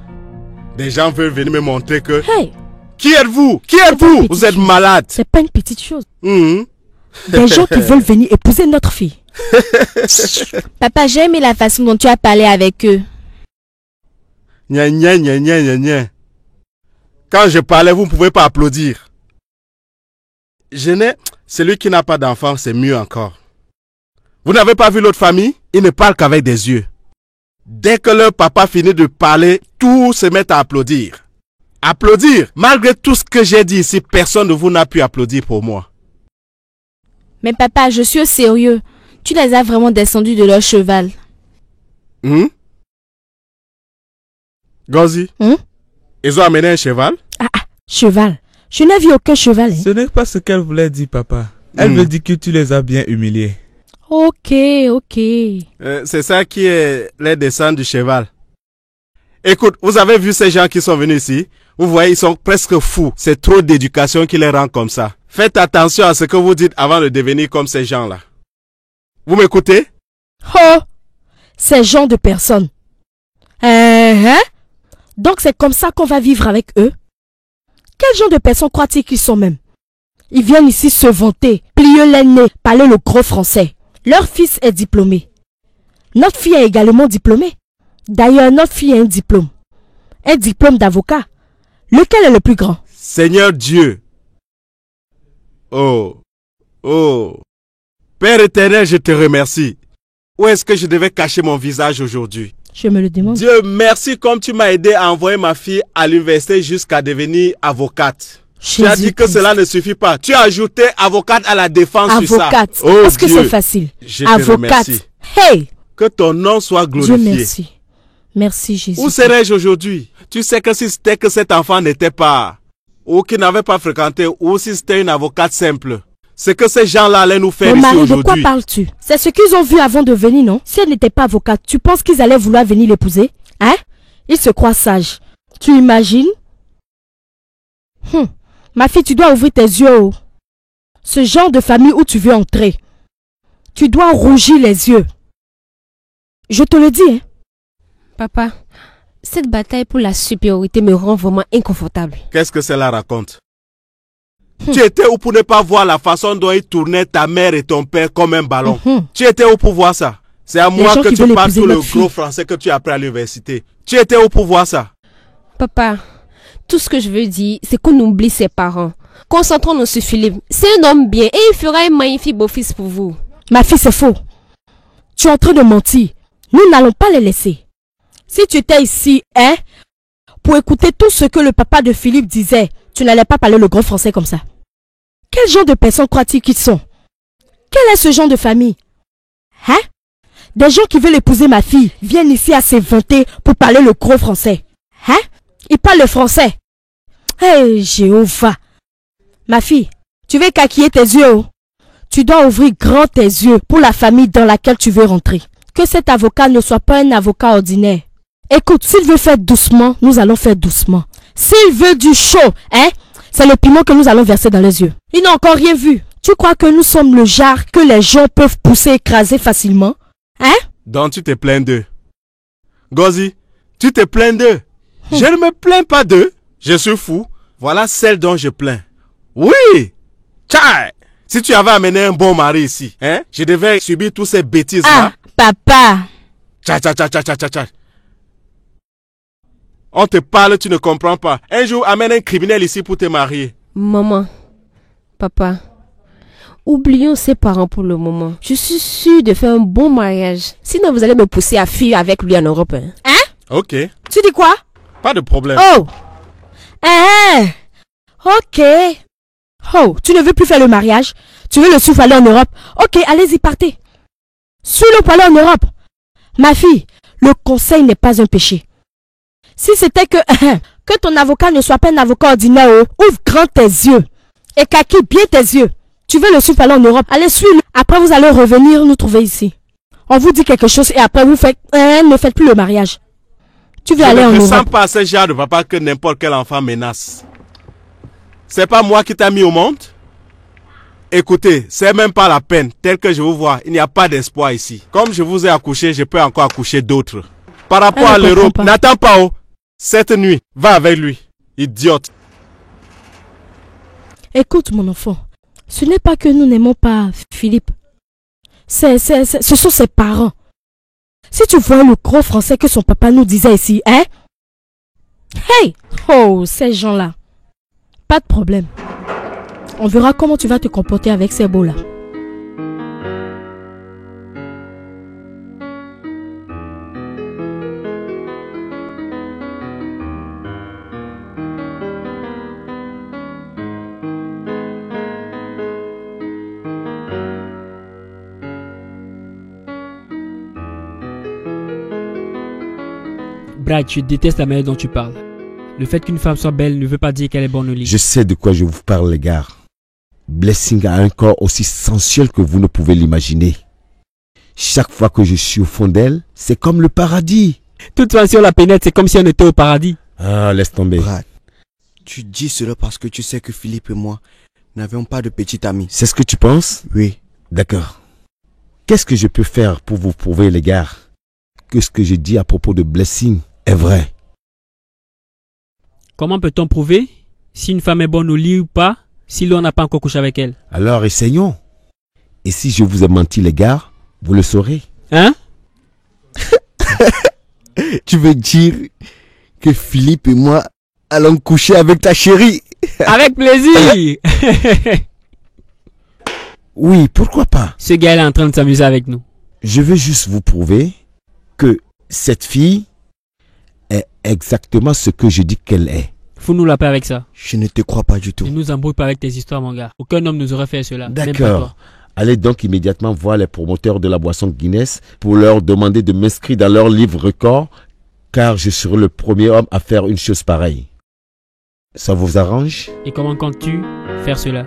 des gens veulent venir me montrer que... Hey! Qui êtes-vous? Qui êtes-vous? Vous êtes malade. C'est pas une petite chose. Mhm. Des gens qui veulent venir épouser notre fille. Papa, j'ai aimé la façon dont tu as parlé avec eux. Gna gna gna gna gna gna. Quand je parlais, vous ne pouvez pas applaudir. Celui qui n'a pas d'enfant, c'est mieux encore. Vous n'avez pas vu l'autre famille? Ils ne parlent qu'avec des yeux. Dès que leur papa finit de parler, tous se mettent à applaudir. Applaudir! Malgré tout ce que j'ai dit ici, personne de vous n'a pu applaudir pour moi. Mais papa, je suis au sérieux. Tu les as vraiment descendus de leur cheval. Gozi? Ils ont amené un cheval? Cheval? Je n'ai vu aucun cheval. Ce n'est pas ce qu'elle voulait dire, papa. Elle veut dire que tu les as bien humiliés. Ok. C'est ça qui est les dessins du cheval. Écoute, vous avez vu ces gens qui sont venus ici? Vous voyez, ils sont presque fous. C'est trop d'éducation qui les rend comme ça. Faites attention à ce que vous dites avant de devenir comme ces gens-là. Vous m'écoutez? Oh! Ces gens de personnes. Donc c'est comme ça qu'on va vivre avec eux? Quel genre de personnes croient-ils qu'ils sont même? Ils viennent ici se vanter, plier les nez, parler le gros français. Leur fils est diplômé. Notre fille est également diplômée. D'ailleurs, notre fille a un diplôme. Un diplôme d'avocat. Lequel est le plus grand? Seigneur Dieu. Oh. Père éternel, je te remercie. Où est-ce que je devais cacher mon visage aujourd'hui? Je me le demande. Dieu, merci comme tu m'as aidé à envoyer ma fille à l'université jusqu'à devenir avocate. Tu as dit que cela ne suffit pas. Tu as ajouté avocate à la défense sur ça. Avocate. Oh, Est-ce que c'est facile? Je te Avocate. remercie. Hey! Que ton nom soit glorifié. Dieu merci. Merci Jésus. Où serais-je aujourd'hui? Tu sais que si c'était que cet enfant n'était pas, ou qu'il n'avait pas fréquenté, ou si c'était une avocate simple, c'est que ces gens-là allaient nous faire Mon ici mari, aujourd'hui. de quoi parles-tu? C'est ce qu'ils ont vu avant de venir, non? Si elle n'était pas avocate, tu penses qu'ils allaient vouloir venir l'épouser? Hein? Ils se croient sages. Tu imagines? Ma fille, tu dois ouvrir tes yeux. Oh. Ce genre de famille où tu veux entrer, tu dois rougir les yeux. Je te le dis, hein? Papa, cette bataille pour la supériorité me rend vraiment inconfortable. Qu'est-ce que cela raconte? Tu étais où pour ne pas voir la façon dont ils tournaient ta mère et ton père comme un ballon? Tu étais où pour voir ça? C'est à moi que tu parles tout le gros français que tu as appris à l'université. Tu étais où pour voir ça? Papa, tout ce que je veux dire, c'est qu'on oublie ses parents. Concentrons-nous sur Philippe. C'est un homme bien et il fera un magnifique beau-fils pour vous. Ma fille, c'est faux. Tu es en train de mentir. Nous n'allons pas les laisser. Si tu étais ici, pour écouter tout ce que le papa de Philippe disait, tu n'allais pas parler le gros français comme ça. Quel genre de personnes croient-ils qu'ils sont? Quel est ce genre de famille? Des gens qui veulent épouser ma fille viennent ici à s'inventer pour parler le gros français. Ils parlent le français. Hey, Jéhovah. Ma fille, tu veux caquiller tes yeux, oh? Tu dois ouvrir grand tes yeux pour la famille dans laquelle tu veux rentrer. Que cet avocat ne soit pas un avocat ordinaire. Écoute, s'il veut faire doucement, nous allons faire doucement. S'il veut du chaud, c'est le piment que nous allons verser dans les yeux. Ils n'ont encore rien vu. Tu crois que nous sommes le genre que les gens peuvent pousser, écraser facilement? Donc tu te plains d'eux. Gozi, tu te plains d'eux. Je ne me plains pas d'eux. Je suis fou. Voilà celle dont je plains. Oui! Tchai! Si tu avais amené un bon mari ici, je devais subir toutes ces bêtises-là. Papa! Tcha. On te parle, tu ne comprends pas. Un jour, amène un criminel ici pour te marier. Maman, papa, oublions ses parents pour le moment. Je suis sûre de faire un bon mariage. Sinon, vous allez me pousser à fuir avec lui en Europe. Ok. Tu dis quoi? Pas de problème. Oh! Ok. Oh, tu ne veux plus faire le mariage? Tu veux le suivre aller en Europe? Ok, allez-y, partez. Suis-le pour aller en Europe. Ma fille, le conseil n'est pas un péché. Si c'était que ton avocat ne soit pas un avocat ordinaire, ouvre grand tes yeux. Et kaki bien tes yeux. Tu veux le suivre aller en Europe? Allez, suis-le. Après, vous allez revenir nous trouver ici. On vous dit quelque chose et après, vous faites... ne faites plus le mariage. Tu veux aller en Europe? Je ne ressens pas ce genre de papa que n'importe quel enfant menace. C'est pas moi qui t'a mis au monde? Écoutez, c'est même pas la peine. Tel que je vous vois, il n'y a pas d'espoir ici. Comme je vous ai accouché, je peux encore accoucher d'autres. Par rapport à l'Europe, n'attends pas, cette nuit, va avec lui. Idiote. Écoute, mon enfant. Ce n'est pas que nous n'aimons pas Philippe. Ce sont ses parents. Si tu vois le gros français que son papa nous disait ici, Hey! Oh, ces gens-là. Pas de problème. On verra comment tu vas te comporter avec ces beaux-là. Brad, je déteste la manière dont tu parles. Le fait qu'une femme soit belle ne veut pas dire qu'elle est bonne au lit. Je sais de quoi je vous parle, les gars. Blessing a un corps aussi sensuel que vous ne pouvez l'imaginer. Chaque fois que je suis au fond d'elle, c'est comme le paradis. Toute façon, si on la pénètre, c'est comme si on était au paradis. Ah, laisse tomber. Brad, tu dis cela parce que tu sais que Philippe et moi n'avions pas de petit ami. C'est ce que tu penses? Oui. D'accord. Qu'est-ce que je peux faire pour vous prouver, les gars, que ce que je dis à propos de Blessing est vrai? Comment peut-on prouver si une femme est bonne au lit ou pas, si l'on n'a pas encore couché avec elle? Alors, essayons. Et si je vous ai menti, les gars, vous le saurez. Hein? Tu veux dire que Philippe et moi allons coucher avec ta chérie? Avec plaisir. Oui, pourquoi pas? Ce gars est en train de s'amuser avec nous. Je veux juste vous prouver que cette fille est exactement ce que je dis qu'elle est. Fous-nous la paix avec ça. Je ne te crois pas du tout. Ne nous embrouille pas avec tes histoires, mon gars. Aucun homme nous aurait fait cela. Même pas D'accord. toi. Allez donc immédiatement voir les promoteurs de la boisson Guinness pour leur demander de m'inscrire dans leur livre record, car je serai le premier homme à faire une chose pareille. Ça vous arrange? Et comment comptes-tu faire cela?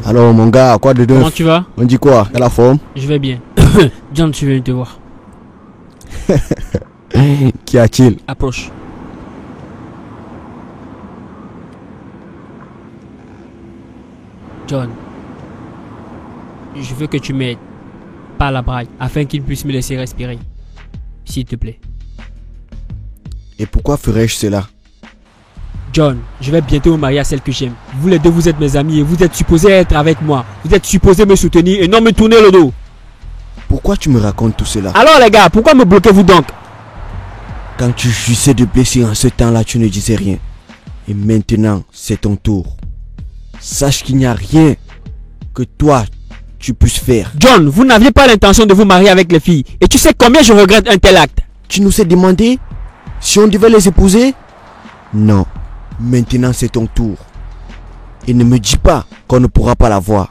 Alors mon gars, quoi de neuf? Comment tu vas? On dit quoi? T'as la forme? Je vais bien. John, tu veux te voir? Qu'y a-t-il? Approche. John, je veux que tu m'aides, pas la braille, afin qu'il puisse me laisser respirer. S'il te plaît. Et pourquoi ferais-je cela? John, je vais bientôt me marier à celle que j'aime. Vous les deux, vous êtes mes amis et vous êtes supposés être avec moi. Vous êtes supposés me soutenir et non me tourner le dos. Pourquoi tu me racontes tout cela? Alors les gars, pourquoi me bloquez-vous donc? Quand tu jouissais de blessures en ce temps-là, tu ne disais rien. Et maintenant, c'est ton tour. Sache qu'il n'y a rien que toi, tu puisses faire. John, vous n'aviez pas l'intention de vous marier avec les filles. Et tu sais combien je regrette un tel acte? Tu nous as demandé si on devait les épouser? Non. Maintenant, c'est ton tour. Et ne me dis pas qu'on ne pourra pas la voir.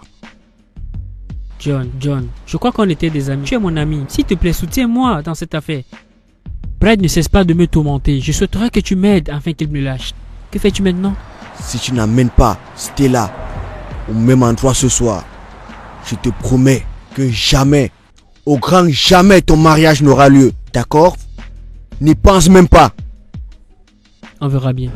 John, je crois qu'on était des amis. Tu es mon ami. S'il te plaît, soutiens-moi dans cette affaire. Brad ne cesse pas de me tourmenter. Je souhaiterais que tu m'aides afin qu'il me lâche. Que fais-tu maintenant? Si tu n'amènes pas Stella au même endroit ce soir, je te promets que jamais, au grand jamais, ton mariage n'aura lieu. D'accord? N'y pense même pas. On verra bien.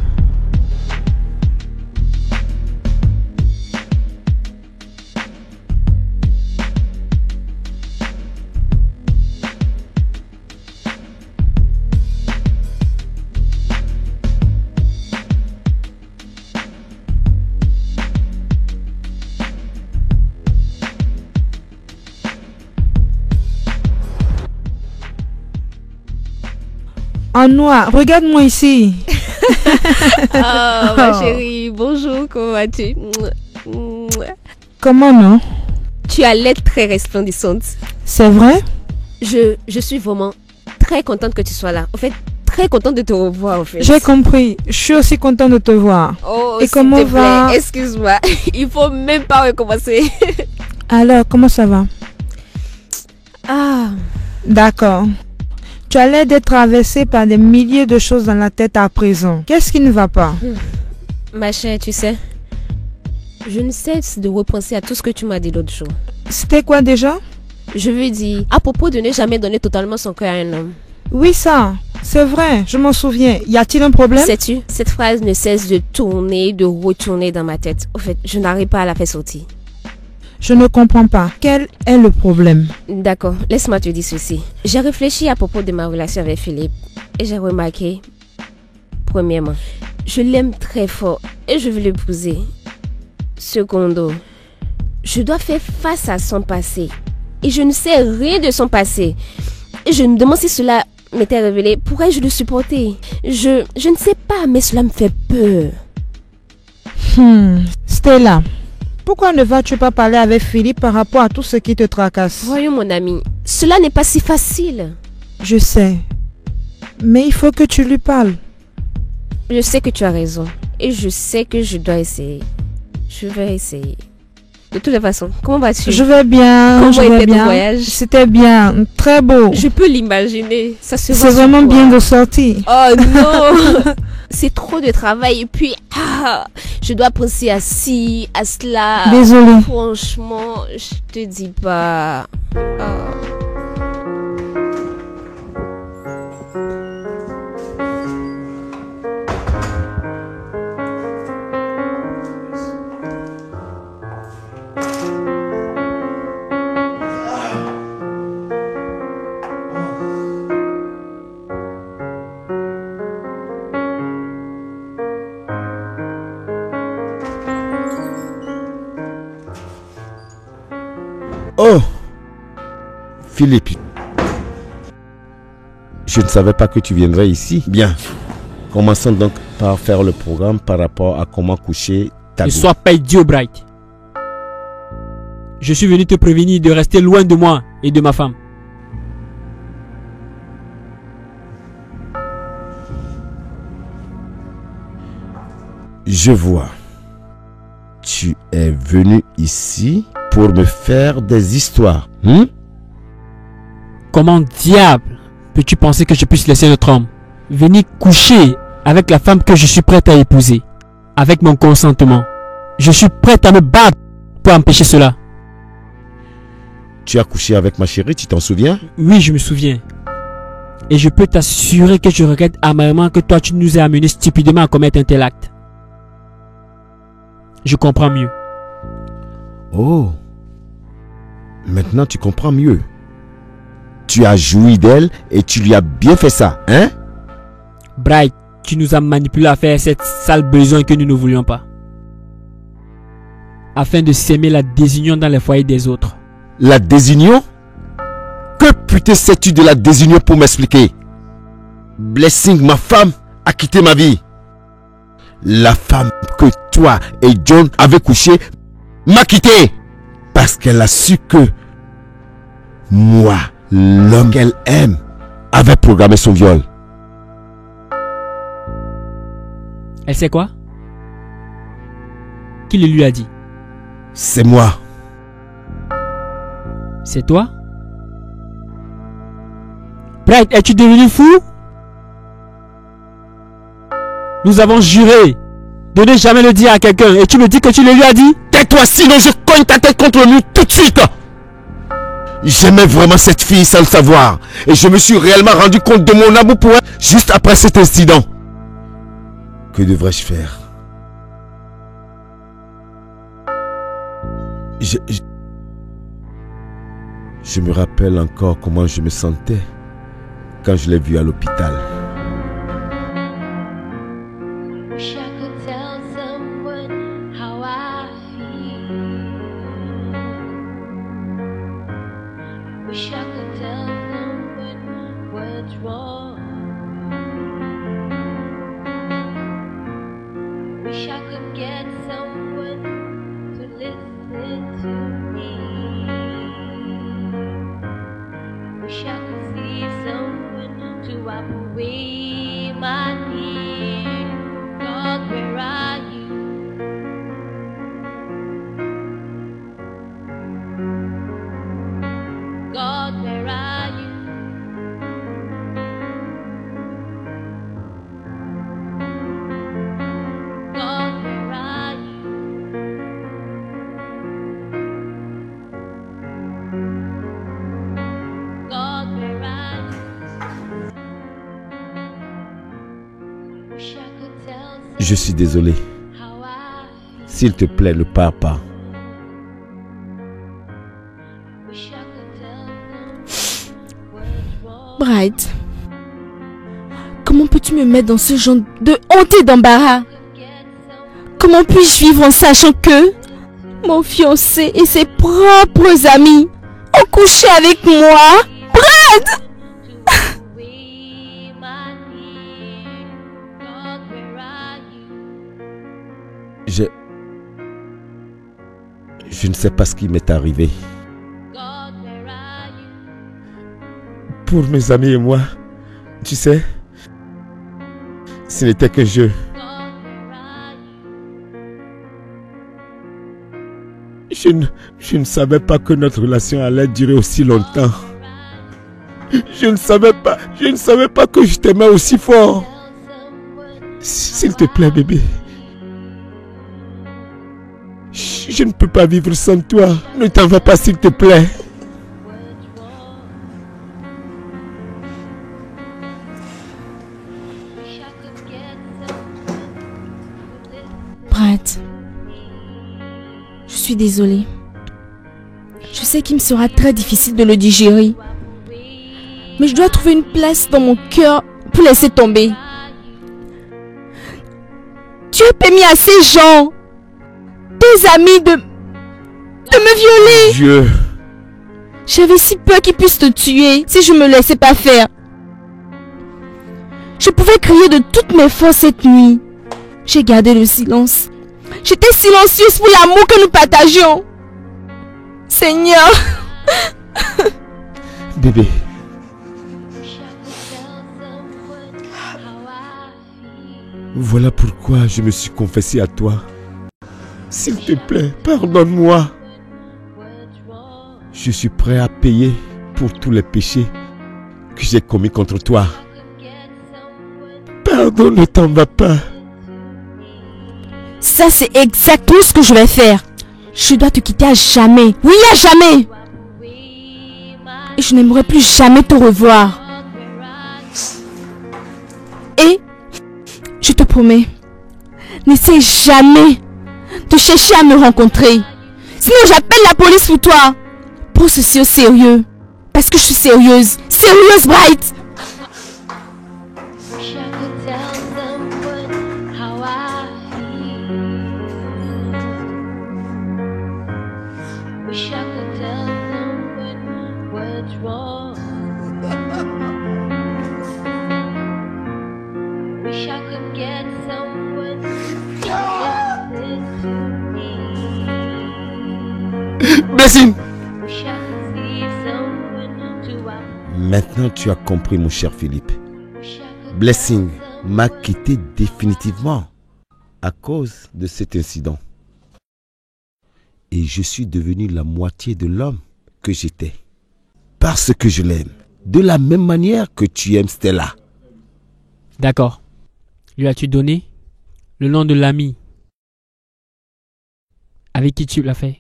En noir, regarde-moi ici. Oh, ma chérie, bonjour, comment vas-tu? Comment non? Tu as l'air très resplendissante. C'est vrai? Je suis vraiment très contente que tu sois là. En fait, très contente de te revoir, en fait. J'ai compris. Je suis aussi contente de te voir. Oh, et s'il comment te va? plaît, excuse-moi. Il faut même pas recommencer. Alors, comment ça va? Ah, D'accord. Tu as l'air d'être traversée par des milliers de choses dans la tête à présent. Qu'est-ce qui ne va pas? ma chère, tu sais, je ne cesse de repenser à tout ce que tu m'as dit l'autre jour. C'était quoi déjà? Je veux dire, à propos de ne jamais donner totalement son cœur à un homme. Oui, ça. C'est vrai, je m'en souviens. Y a-t-il un problème? Sais-tu, cette phrase ne cesse de tourner, de retourner dans ma tête. En fait, je n'arrive pas à la faire sortir. Je ne comprends pas. Quel est le problème? D'accord, laisse-moi te dire ceci. J'ai réfléchi à propos de ma relation avec Philippe et j'ai remarqué, premièrement, je l'aime très fort et je veux l'épouser. Secondo, je dois faire face à son passé et je ne sais rien de son passé. Et je me demande si cela m'était révélé, pourrais-je le supporter? Je ne sais pas, mais cela me fait peur. Stella, pourquoi ne vas-tu pas parler avec Philippe par rapport à tout ce qui te tracasse? Voyons mon ami, cela n'est pas si facile. Je sais. Mais il faut que tu lui parles. Je sais que tu as raison. Et je sais que je dois essayer. Je vais essayer. De toutes les façons, comment vas-tu? Je vais bien. Comment je vais était ton bien. voyage? C'était bien. Très beau. Je peux l'imaginer. Ça se voit C'est sur vraiment toi. bien de sortir. Oh non. C'est trop de travail. Et puis, je dois penser à ci, à cela. Désolée. Franchement, je te dis pas. Oh, Philippe, je ne savais pas que tu viendrais ici. Bien, commençons donc par faire le programme par rapport à comment coucher ta Ne vie. sois pas idiot, Bright. Je suis venu te prévenir de rester loin de moi et de ma femme. Je vois. Tu es venu ici pour me faire des histoires. Comment diable peux-tu penser que je puisse laisser notre homme venir coucher avec la femme que je suis prête à épouser, avec mon consentement? Je suis prête à me battre pour empêcher cela. Tu as couché avec ma chérie, tu t'en souviens? Oui, je me souviens. Et je peux t'assurer que je regrette amèrement que toi tu nous aies amené stupidement à commettre un tel acte. Je comprends mieux. Oh, maintenant tu comprends mieux. Tu as joui d'elle et tu lui as bien fait ça, hein? Bright, tu nous as manipulé à faire cette sale besoin que nous ne voulions pas. Afin de s'aimer la désunion dans les foyers des autres. La désunion? Que putain sais-tu de la désunion pour m'expliquer? Blessing, ma femme, a quitté ma vie. La femme que toi et John avez couché m'a quitté. Parce qu'elle a su que moi, l'homme qu'elle aime, avait programmé son viol. Elle sait quoi? Qui le lui a dit? C'est moi. C'est toi? Bright, es-tu devenu fou? Nous avons juré de ne jamais le dire à quelqu'un et tu me dis que tu le lui as dit? Tais-toi, sinon je cogne ta tête contre le mur tout de suite. J'aimais vraiment cette fille sans le savoir. Et je me suis réellement rendu compte de mon amour pour elle juste après cet incident. Que devrais-je faire? Je me rappelle encore comment je me sentais quand je l'ai vue à l'hôpital. Wish I could tell someone how I feel. Wish I could tell someone what's wrong. Wish I could get someone to listen to me. Wish I could see someone to wipe away my tears. God, where are you? God, where are you? God, where are you? God, where are you? Wish I could tell Je suis désolé. how I S'il te plaît, ne pars pas. wish I could tell what's wrong. Bright, comment peux-tu me mettre dans ce genre de honte et d'embarras? Comment puis-je vivre en sachant que mon fiancé et ses propres amis ont couché avec moi? Brad! Je ne sais pas ce qui m'est arrivé. Pour mes amis et moi, tu sais, ce n'était qu'un jeu. Je ne savais pas que notre relation allait durer aussi longtemps. Je ne savais pas que je t'aimais aussi fort. S'il te plaît, bébé. Je ne peux pas vivre sans toi. Ne t'en vas pas, s'il te plaît. Brett, je suis désolée. Je sais qu'il me sera très difficile de le digérer. Mais je dois trouver une place dans mon cœur pour laisser tomber. Tu as permis à ces gens, tes amis, de me violer. Dieu. J'avais si peur qu'ils puissent te tuer si je me laissais pas faire. Je pouvais crier de toutes mes forces cette nuit. J'ai gardé le silence. J'étais silencieuse pour l'amour que nous partagions. Seigneur. Bébé. Voilà pourquoi je me suis confessé à toi. S'il te plaît, pardonne-moi. Je suis prêt à payer pour tous les péchés que j'ai commis contre toi. Pardon, ne t'en va pas. Ça, c'est exactement ce que je vais faire. Je dois te quitter à jamais. Oui, à jamais. Et je n'aimerais plus jamais te revoir. Et je te promets, n'essaie jamais de chercher à me rencontrer. Sinon, j'appelle la police pour toi. Prends ceci au sérieux. Parce que je suis sérieuse. Sérieuse, Bright. Blessing. Maintenant tu as compris, mon cher Philippe. Blessing m'a quitté définitivement à cause de cet incident. Et je suis devenu la moitié de l'homme que j'étais. Parce que je l'aime. De la même manière que tu aimes Stella. D'accord. Lui as-tu donné le nom de l'ami avec qui tu l'as fait?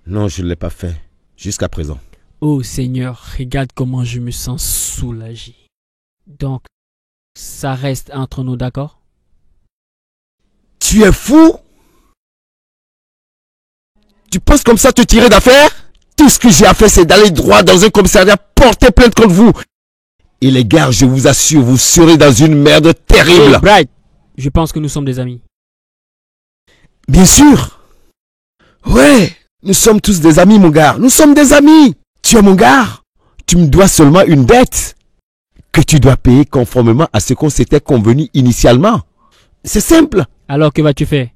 Non, je ne l'ai pas fait. Jusqu'à présent. Oh Seigneur, regarde comment je me sens soulagé. Donc, ça reste entre nous, d'accord? Tu es fou? Tu penses comme ça te tirer d'affaire? Tout ce que j'ai à faire, c'est d'aller droit dans un commissariat, porter plainte contre vous. Et les gars, je vous assure, vous serez dans une merde terrible. Hey, Bright, je pense que nous sommes des amis. Bien sûr. Ouais, nous sommes tous des amis, mon gars. Nous sommes des amis. Tu es mon gars. Tu me dois seulement une dette que tu dois payer conformément à ce qu'on s'était convenu initialement. C'est simple. Alors, que vas-tu faire?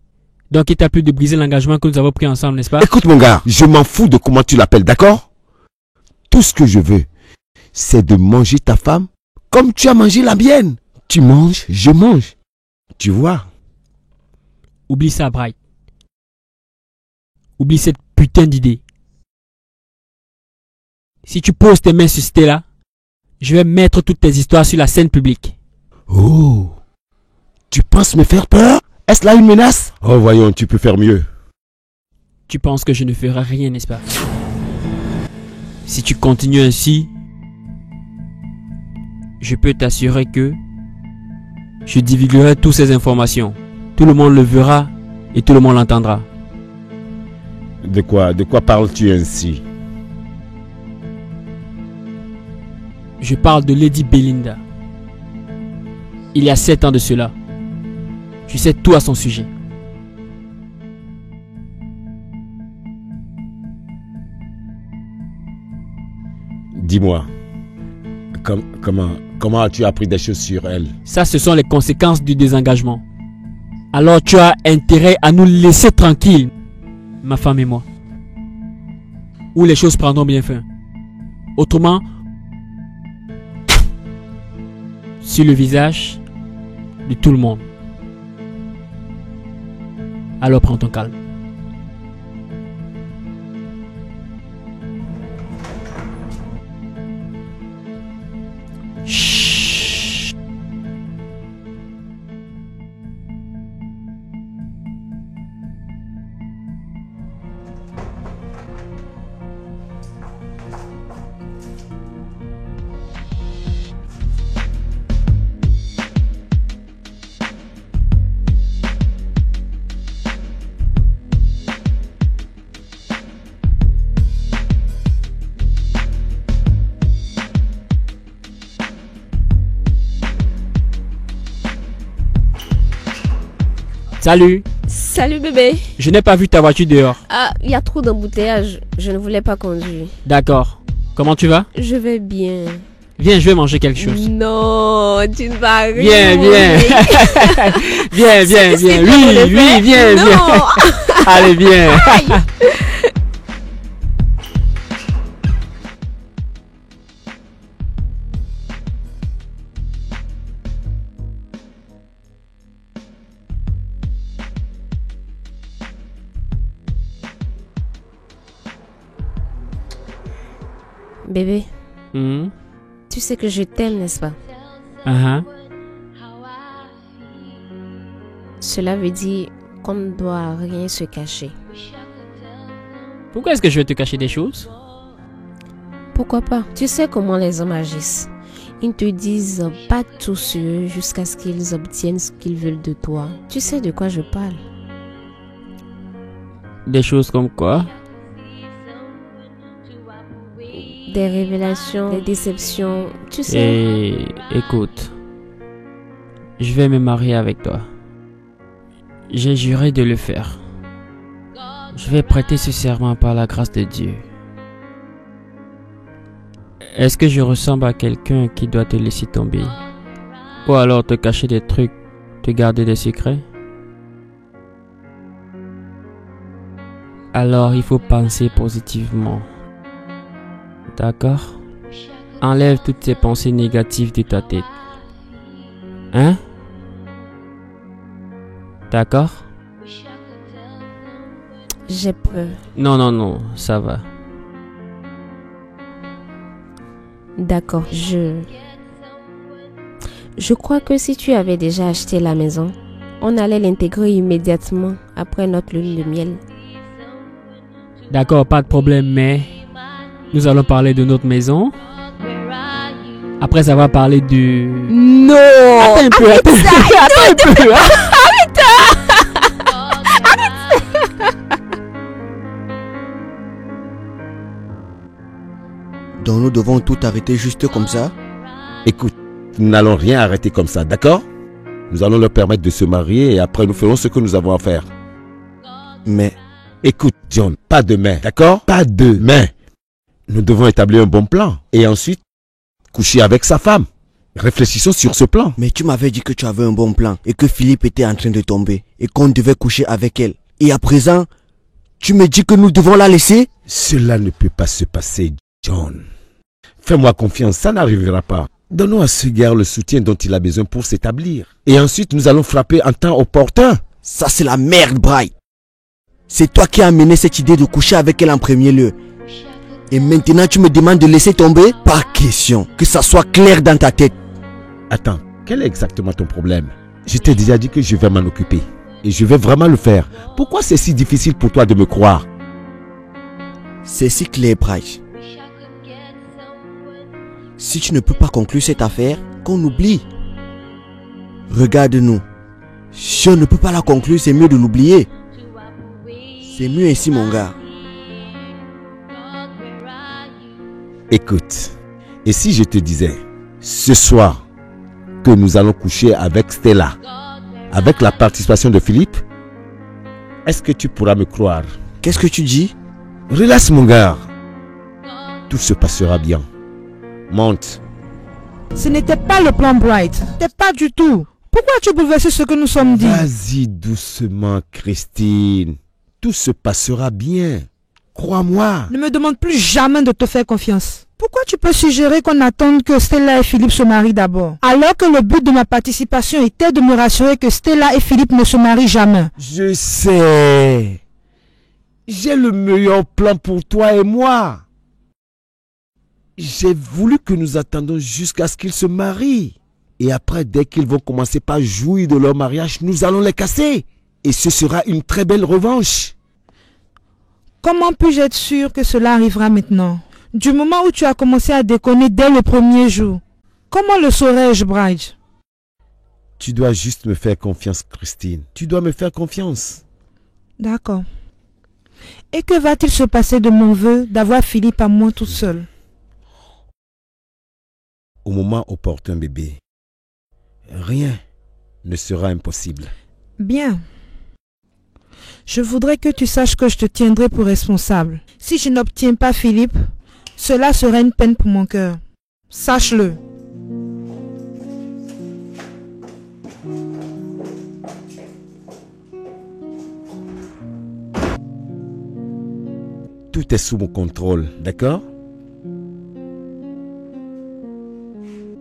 Donc, il t'a plu de briser l'engagement que nous avons pris ensemble, n'est-ce pas? Écoute, mon gars, je m'en fous de comment tu l'appelles, d'accord? Tout ce que je veux, c'est de manger ta femme comme tu as mangé la mienne. Tu manges, je mange. Tu vois? Oublie ça, Bright. Oublie cette putain d'idée. Si tu poses tes mains sur Stella, je vais mettre toutes tes histoires sur la scène publique. Oh! Tu penses me faire peur? Est-ce là une menace? Oh, voyons, tu peux faire mieux. Tu penses que je ne ferai rien, n'est-ce pas? Si tu continues ainsi, je peux t'assurer que je divulguerai toutes ces informations. Tout le monde le verra et tout le monde l'entendra. De quoi parles-tu ainsi? Je parle de Lady Belinda. Il y a 7 ans de cela. Je sais tout à son sujet. Dis-moi, comment as-tu appris des choses sur elle? Ça, ce sont les conséquences du désengagement. Alors tu as intérêt à nous laisser tranquilles, ma femme et moi. Ou les choses prendront bien fin. Autrement, sur le visage de tout le monde. Alors prends ton calme. Chut. Salut. Salut bébé. Je n'ai pas vu ta voiture dehors. Ah, il y a trop d'embouteillages. Je ne voulais pas conduire. D'accord. Comment tu vas? Je vais bien. Viens, je vais manger quelque chose. Non, tu ne vas rien. Viens, viens. Viens, viens, viens. Oui, oui, viens, non. viens. Allez, viens. Bébé, tu sais que je t'aime, n'est-ce pas? Cela veut dire qu'on ne doit rien se cacher. Pourquoi est-ce que je vais te cacher des choses? Pourquoi pas? Tu sais comment les hommes agissent. Ils ne te disent pas tout sur eux jusqu'à ce qu'ils obtiennent ce qu'ils veulent de toi. Tu sais de quoi je parle? Des choses comme quoi? Des révélations, des déceptions, tu sais. Et écoute, je vais me marier avec toi. J'ai juré de le faire. Je vais prêter ce serment par la grâce de Dieu. Est-ce que je ressemble à quelqu'un qui doit te laisser tomber? Ou alors te cacher des trucs, te garder des secrets? Alors il faut penser positivement. D'accord? Enlève toutes ces pensées négatives de ta tête. Hein? D'accord? J'ai peur. Non, non, non, ça va. D'accord, je crois que si tu avais déjà acheté la maison, on allait l'intégrer immédiatement après notre lune de miel. D'accord, pas de problème, mais nous allons parler de notre maison. Après avoir parlé du... Non! Attends un peu, attends un peu. Donc nous devons tout arrêter juste comme ça? Écoute, nous n'allons rien arrêter comme ça, d'accord? Nous allons leur permettre de se marier et après nous ferons ce que nous avons à faire. Mais... Écoute, John, pas de mais, d'accord? Pas de mais. Nous devons établir un bon plan et ensuite coucher avec sa femme. Réfléchissons sur ce plan. Mais tu m'avais dit que tu avais un bon plan et que Philippe était en train de tomber et qu'on devait coucher avec elle. Et à présent, tu me dis que nous devons la laisser? Cela ne peut pas se passer, John. Fais-moi confiance, ça n'arrivera pas. Donnons à ce gars le soutien dont il a besoin pour s'établir. Et ensuite, nous allons frapper en temps opportun. Ça, c'est la merde, Bray. C'est toi qui as amené cette idée de coucher avec elle en premier lieu. Et maintenant, tu me demandes de laisser tomber? Pas question. Que ça soit clair dans ta tête. Attends, quel est exactement ton problème? Je t'ai déjà dit que je vais m'en occuper. Et je vais vraiment le faire. Pourquoi c'est si difficile pour toi de me croire? C'est si clair, Bray. Si tu ne peux pas conclure cette affaire, qu'on oublie. Regarde-nous. Si on ne peut pas la conclure, c'est mieux de l'oublier. C'est mieux ainsi, mon gars. Écoute, et si je te disais, ce soir, que nous allons coucher avec Stella, avec la participation de Philippe, est-ce que tu pourras me croire? Qu'est-ce que tu dis? Relaxe, mon gars. Tout se passera bien. Monte. Ce n'était pas le plan Bright. C'était pas du tout. Pourquoi tu bouleversé ce que nous sommes dit? Vas-y doucement, Christine. Tout se passera bien. Crois-moi. Ne me demande plus jamais de te faire confiance. Pourquoi tu peux suggérer qu'on attende que Stella et Philippe se marient d'abord, alors que le but de ma participation était de me rassurer que Stella et Philippe ne se marient jamais? Je sais. J'ai le meilleur plan pour toi et moi. J'ai voulu que nous attendions jusqu'à ce qu'ils se marient. Et après, dès qu'ils vont commencer par jouir de leur mariage, nous allons les casser. Et ce sera une très belle revanche. Comment puis-je être sûr que cela arrivera maintenant? Du moment où tu as commencé à déconner dès le premier jour. Comment le saurais-je, Bridge? Tu dois juste me faire confiance, Christine. Tu dois me faire confiance. D'accord. Et que va-t-il se passer de mon vœu d'avoir Philippe à moi tout seul? Au moment opportun, bébé, rien ne sera impossible. Bien. Je voudrais que tu saches que je te tiendrai pour responsable. Si je n'obtiens pas Philippe, cela serait une peine pour mon cœur. Sache-le. Tout est sous mon contrôle, d'accord?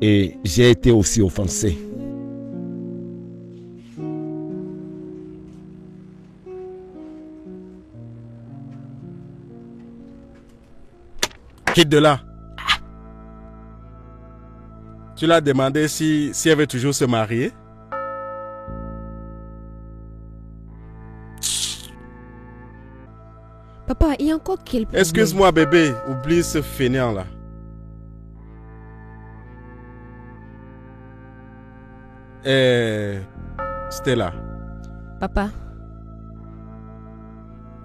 Et j'ai été aussi offensé. Quitte de là. Tu l'as demandé si elle veut toujours se marier? Papa, il y a encore quel problème? Excuse-moi bébé, oublie ce fainéant là. Stella. Papa.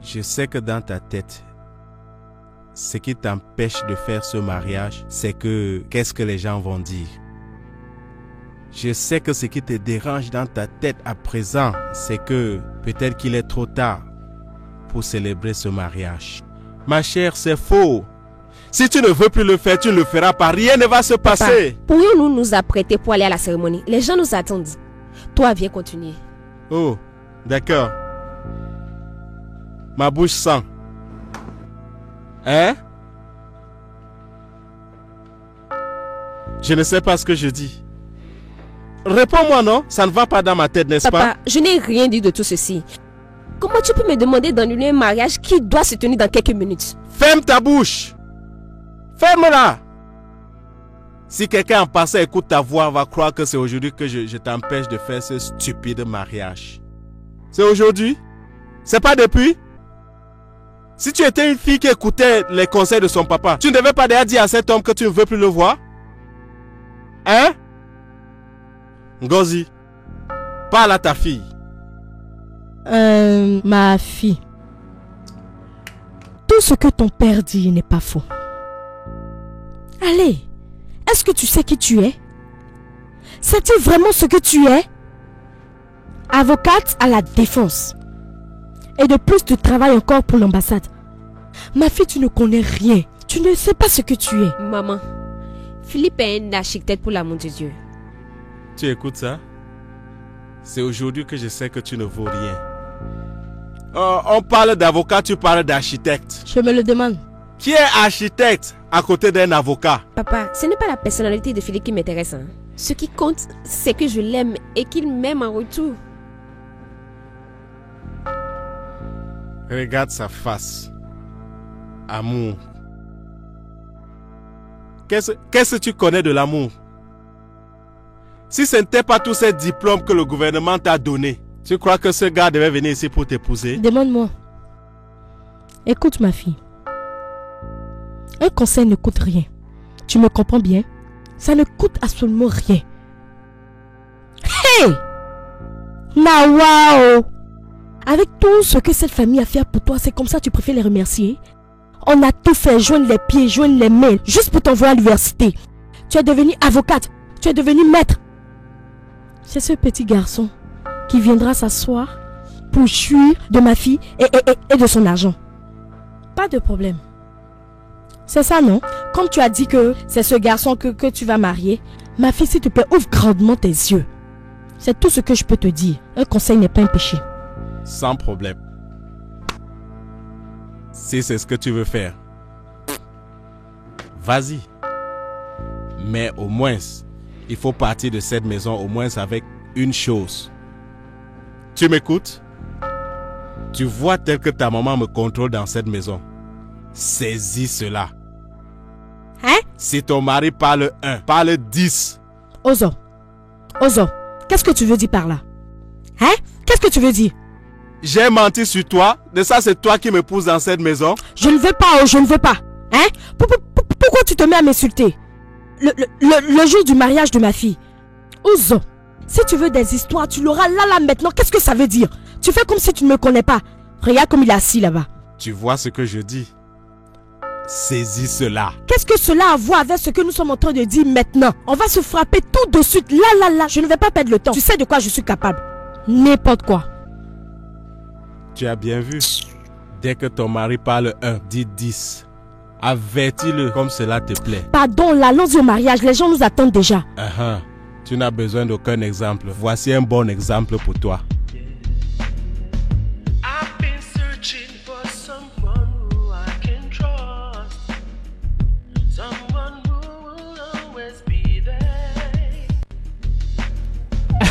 Je sais que dans ta tête, ce qui t'empêche de faire ce mariage, c'est que qu'est-ce que les gens vont dire. Je sais que ce qui te dérange dans ta tête à présent, c'est que peut-être qu'il est trop tard pour célébrer ce mariage. Ma chère, c'est faux. Si tu ne veux plus le faire, tu ne le feras pas. Rien ne va se passer. Pourrions-nous nous apprêter pour aller à la cérémonie? Les gens nous attendent. Toi, viens continuer. Oh, d'accord. Ma bouche sent. Hein? Je ne sais pas ce que je dis. Réponds-moi, non? Ça ne va pas dans ma tête, n'est-ce pas? Papa, je n'ai rien dit de tout ceci. Comment tu peux me demander d'annuler un mariage qui doit se tenir dans quelques minutes? Ferme ta bouche! Ferme-la! Si quelqu'un en passant écoute ta voix, va croire que c'est aujourd'hui que je t'empêche de faire ce stupide mariage. C'est aujourd'hui? C'est pas depuis? Si tu étais une fille qui écoutait les conseils de son papa, tu ne devais pas déjà dire à cet homme que tu ne veux plus le voir? Hein? Ngozi, parle à ta fille. Ma fille. Tout ce que ton père dit n'est pas faux. Allez, est-ce que tu sais qui tu es? Sais-tu vraiment ce que tu es? Avocate à la défense. Et de plus, tu travailles encore pour l'ambassade. Ma fille, tu ne connais rien. Tu ne sais pas ce que tu es. Maman, Philippe est un architecte pour l'amour de Dieu. Tu écoutes ça? C'est aujourd'hui que je sais que tu ne vaux rien. On parle d'avocat, tu parles d'architecte. Je me le demande. Qui est architecte à côté d'un avocat? Papa, ce n'est pas la personnalité de Philippe qui m'intéresse. Hein. Ce qui compte, c'est que je l'aime et qu'il m'aime en retour. Regarde sa face. Amour. Qu'est-ce que tu connais de l'amour? Si ce n'était pas tous ces diplômes que le gouvernement t'a donnés, tu crois que ce gars devait venir ici pour t'épouser? Demande-moi. Écoute ma fille. Un conseil ne coûte rien. Tu me comprends bien? Ça ne coûte absolument rien. Hey! Nawao! Avec tout ce que cette famille a fait pour toi, c'est comme ça que tu préfères les remercier? On a tout fait, joindre les pieds, joindre les mains, juste pour t'envoyer à l'université. Tu es devenue avocate, tu es devenue maître. C'est ce petit garçon qui viendra s'asseoir pour jouir de ma fille et de son argent. Pas de problème. C'est ça, non? Comme tu as dit que c'est ce garçon que tu vas marier, ma fille, s'il te plaît, ouvre grandement tes yeux. C'est tout ce que je peux te dire. Un conseil n'est pas un péché. Sans problème. Si c'est ce que tu veux faire, vas-y. Mais au moins, il faut partir de cette maison au moins avec une chose. Tu m'écoutes? Tu vois tel que ta maman me contrôle dans cette maison. Saisis cela. Hein? Si ton mari parle 1, parle 10. Ozo, qu'est-ce que tu veux dire par là? Hein? Qu'est-ce que tu veux dire? J'ai menti sur toi. De ça, c'est toi qui me pousses dans cette maison. Je ne veux pas, je ne veux pas. Hein? Pourquoi tu te mets à m'insulter? Le jour du mariage de ma fille. Ozo, si tu veux des histoires, tu l'auras là maintenant. Qu'est-ce que ça veut dire? Tu fais comme si tu ne me connais pas. Regarde comme il est assis là-bas. Tu vois ce que je dis? Saisis cela. Qu'est-ce que cela a à voir avec ce que nous sommes en train de dire maintenant? On va se frapper tout de suite. Là. Je ne vais pas perdre le temps. Tu sais de quoi je suis capable. N'importe quoi. Tu as bien vu. Dès que ton mari parle 1, dis 10. Avertis-le comme cela te plaît. Pardon, là, allons-y au mariage. Les gens nous attendent déjà. Tu n'as besoin d'aucun exemple. Voici un bon exemple pour toi.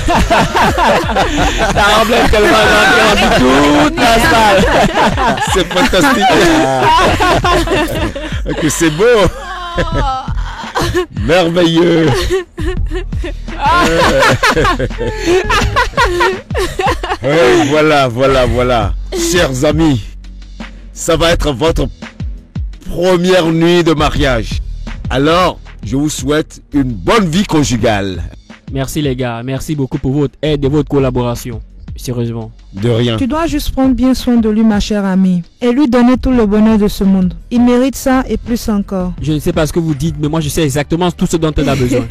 Ça remplace tellement dans toute la salle. C'est fantastique. Que c'est beau. Merveilleux. Voilà. Chers amis, ça va être votre première nuit de mariage. Alors, je vous souhaite une bonne vie conjugale. Merci les gars, merci beaucoup pour votre aide et votre collaboration. Sérieusement. De rien. Tu dois juste prendre bien soin de lui, ma chère amie, et lui donner tout le bonheur de ce monde. Il mérite ça et plus encore. Je ne sais pas ce que vous dites, mais moi je sais exactement tout ce dont elle a besoin.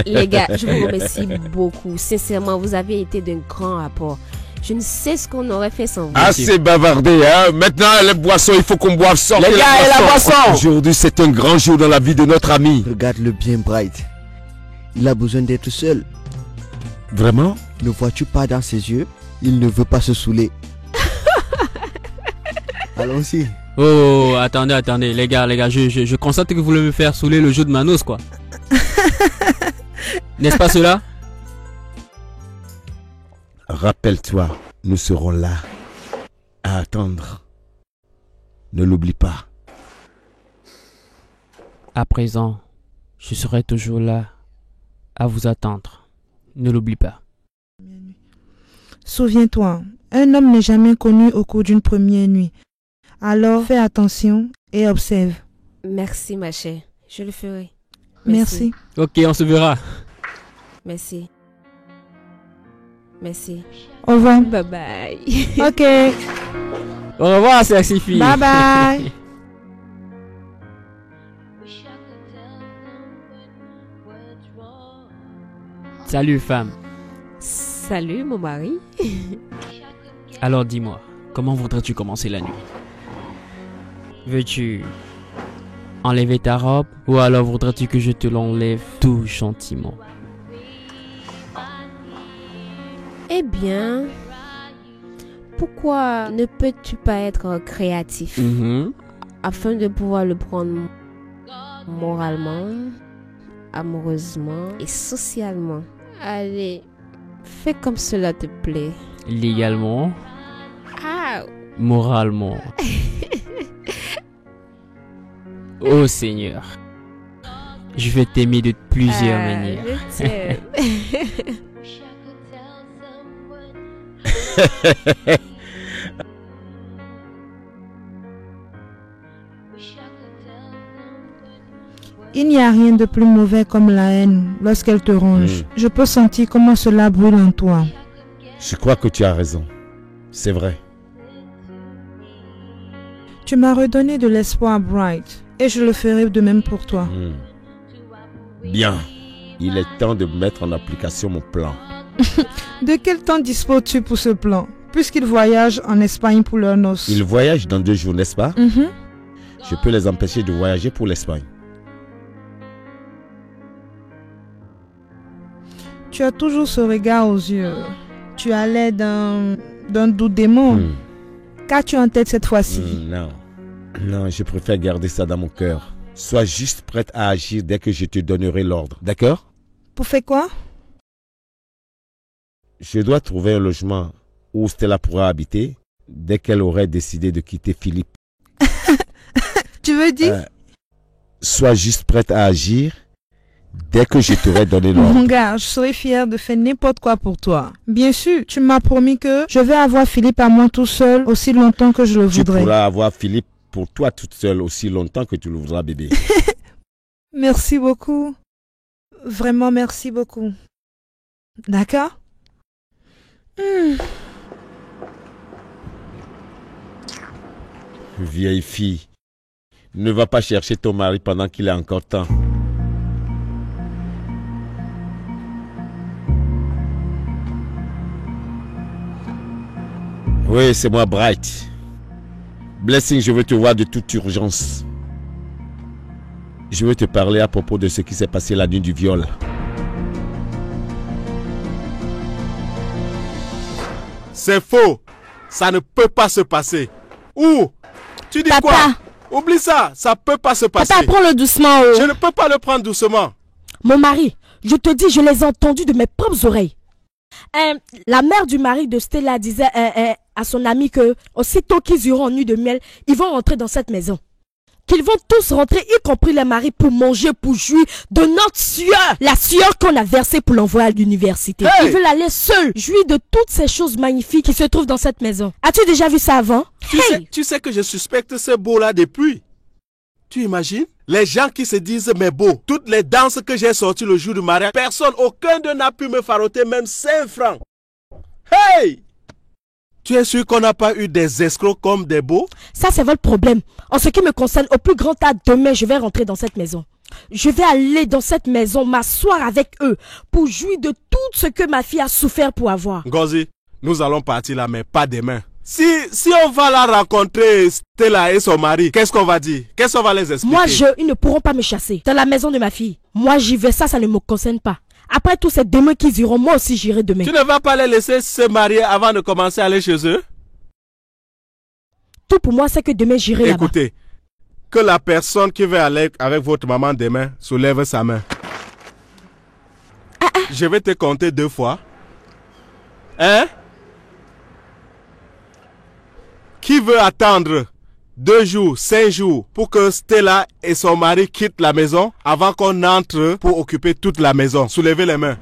Les gars, je vous remercie beaucoup. Sincèrement, vous avez été d'un grand apport. Je ne sais ce qu'on aurait fait sans vous. Assez bavardé, hein. Maintenant, les boissons, il faut qu'on boive. Sortez les gars, et la boisson. Aujourd'hui, c'est un grand jour dans la vie de notre ami. Regarde-le bien, Bright. Il a besoin d'être seul. Vraiment? Ne vois-tu pas dans ses yeux? Il ne veut pas se saouler. Allons-y. Oh, attendez, les gars, je constate que vous voulez me faire saouler le jeu de Manos, quoi. N'est-ce pas cela? Rappelle-toi, nous serons là à attendre. Ne l'oublie pas. À présent, je serai toujours là à vous attendre. Ne l'oublie pas. Souviens-toi, un homme n'est jamais connu au cours d'une première nuit. Alors, fais attention et observe. Merci, ma chère. Je le ferai. Merci. Ok, on se verra. Merci. Au revoir. Bye bye. Ok. Au revoir, sexy fille. Bye bye. Salut, femme. Salut, mon mari. Alors dis-moi, comment voudrais-tu commencer la nuit? Veux-tu enlever ta robe ou alors voudrais-tu que je te l'enlève tout gentiment? Eh bien, pourquoi ne peux-tu pas être créatif afin de pouvoir le prendre moralement, amoureusement et socialement? Allez, fais comme cela te plaît. Légalement, Ah. moralement. Oh Seigneur, je vais t'aimer de plusieurs manières. Je t'aime. Il n'y a rien de plus mauvais comme la haine lorsqu'elle te ronge. Je peux sentir comment cela brûle en toi. Je crois que tu as raison. C'est vrai. Tu m'as redonné de l'espoir, Bright, et je le ferai de même pour toi. Bien. Il est temps de mettre en application mon plan. De quel temps disposes-tu pour ce plan, puisqu'ils voyagent en Espagne pour leurs noces? Ils voyagent dans 2 jours, n'est-ce pas? Je peux les empêcher de voyager pour l'Espagne. Tu as toujours ce regard aux yeux. Tu as l'air d'un doux démon. Qu'as-tu en tête cette fois-ci? Non, je préfère garder ça dans mon cœur. Sois juste prête à agir dès que je te donnerai l'ordre, d'accord? Pour faire quoi? Je dois trouver un logement où Stella pourra habiter dès qu'elle aurait décidé de quitter Philippe. Tu veux dire? Sois juste prête à agir dès que je t'aurai donné l'ordre. Mon gars, je serai fière de faire n'importe quoi pour toi. Bien sûr, tu m'as promis que je vais avoir Philippe à moi tout seul aussi longtemps que je le voudrais. Tu pourras avoir Philippe pour toi toute seule aussi longtemps que tu le voudras, bébé. Merci beaucoup. Vraiment, merci beaucoup. D'accord? Vieille fille, ne va pas chercher ton mari pendant qu'il est encore temps. Oui, c'est moi, Bright. Blessing, je veux te voir de toute urgence. Je veux te parler à propos de ce qui s'est passé la nuit du viol. C'est faux. Ça ne peut pas se passer. Ou tu dis Papa. quoi? Oublie ça. Ça peut pas se passer. Papa, prends-le doucement. Je ne peux pas le prendre doucement. Mon mari, je te dis, je les ai entendus de mes propres oreilles. La mère du mari de Stella disait à son ami que aussitôt qu'ils iront en nuit de miel, ils vont rentrer dans cette maison. Qu'ils vont tous rentrer, y compris les maris, pour manger, pour jouir de notre sueur. La sueur qu'on a versée pour l'envoyer à l'université. Hey! Ils veulent aller seuls, jouir de toutes ces choses magnifiques qui se trouvent dans cette maison. As-tu déjà vu ça avant? Tu sais que je suspecte ce beau-là depuis. Tu imagines? Les gens qui se disent mais beau. Toutes les danses que j'ai sorties le jour du mariage, personne, aucun d'eux n'a pu me faroter même 5 francs. Hey! Tu es sûr qu'on n'a pas eu des escrocs comme des beaux? Ça, c'est votre problème. En ce qui me concerne, au plus grand tard, demain, je vais rentrer dans cette maison. Je vais aller dans cette maison, m'asseoir avec eux, pour jouir de tout ce que ma fille a souffert pour avoir. Ngozi, nous allons partir là, mais pas demain. Si on va la rencontrer, Stella et son mari, qu'est-ce qu'on va dire? Qu'est-ce qu'on va les expliquer? Moi, ils ne pourront pas me chasser dans la maison de ma fille. Moi, j'y vais, ça ne me concerne pas. Après tous ces demain qu'ils iront, moi aussi j'irai demain. Tu ne vas pas les laisser se marier avant de commencer à aller chez eux? Tout pour moi, c'est que demain j'irai là-bas. Écoutez, que la personne qui veut aller avec votre maman demain soulève sa main. Je vais te compter 2 fois. Hein? Qui veut attendre 2 jours, 5 jours pour que Stella et son mari quittent la maison avant qu'on entre pour occuper toute la maison? Soulevez les mains.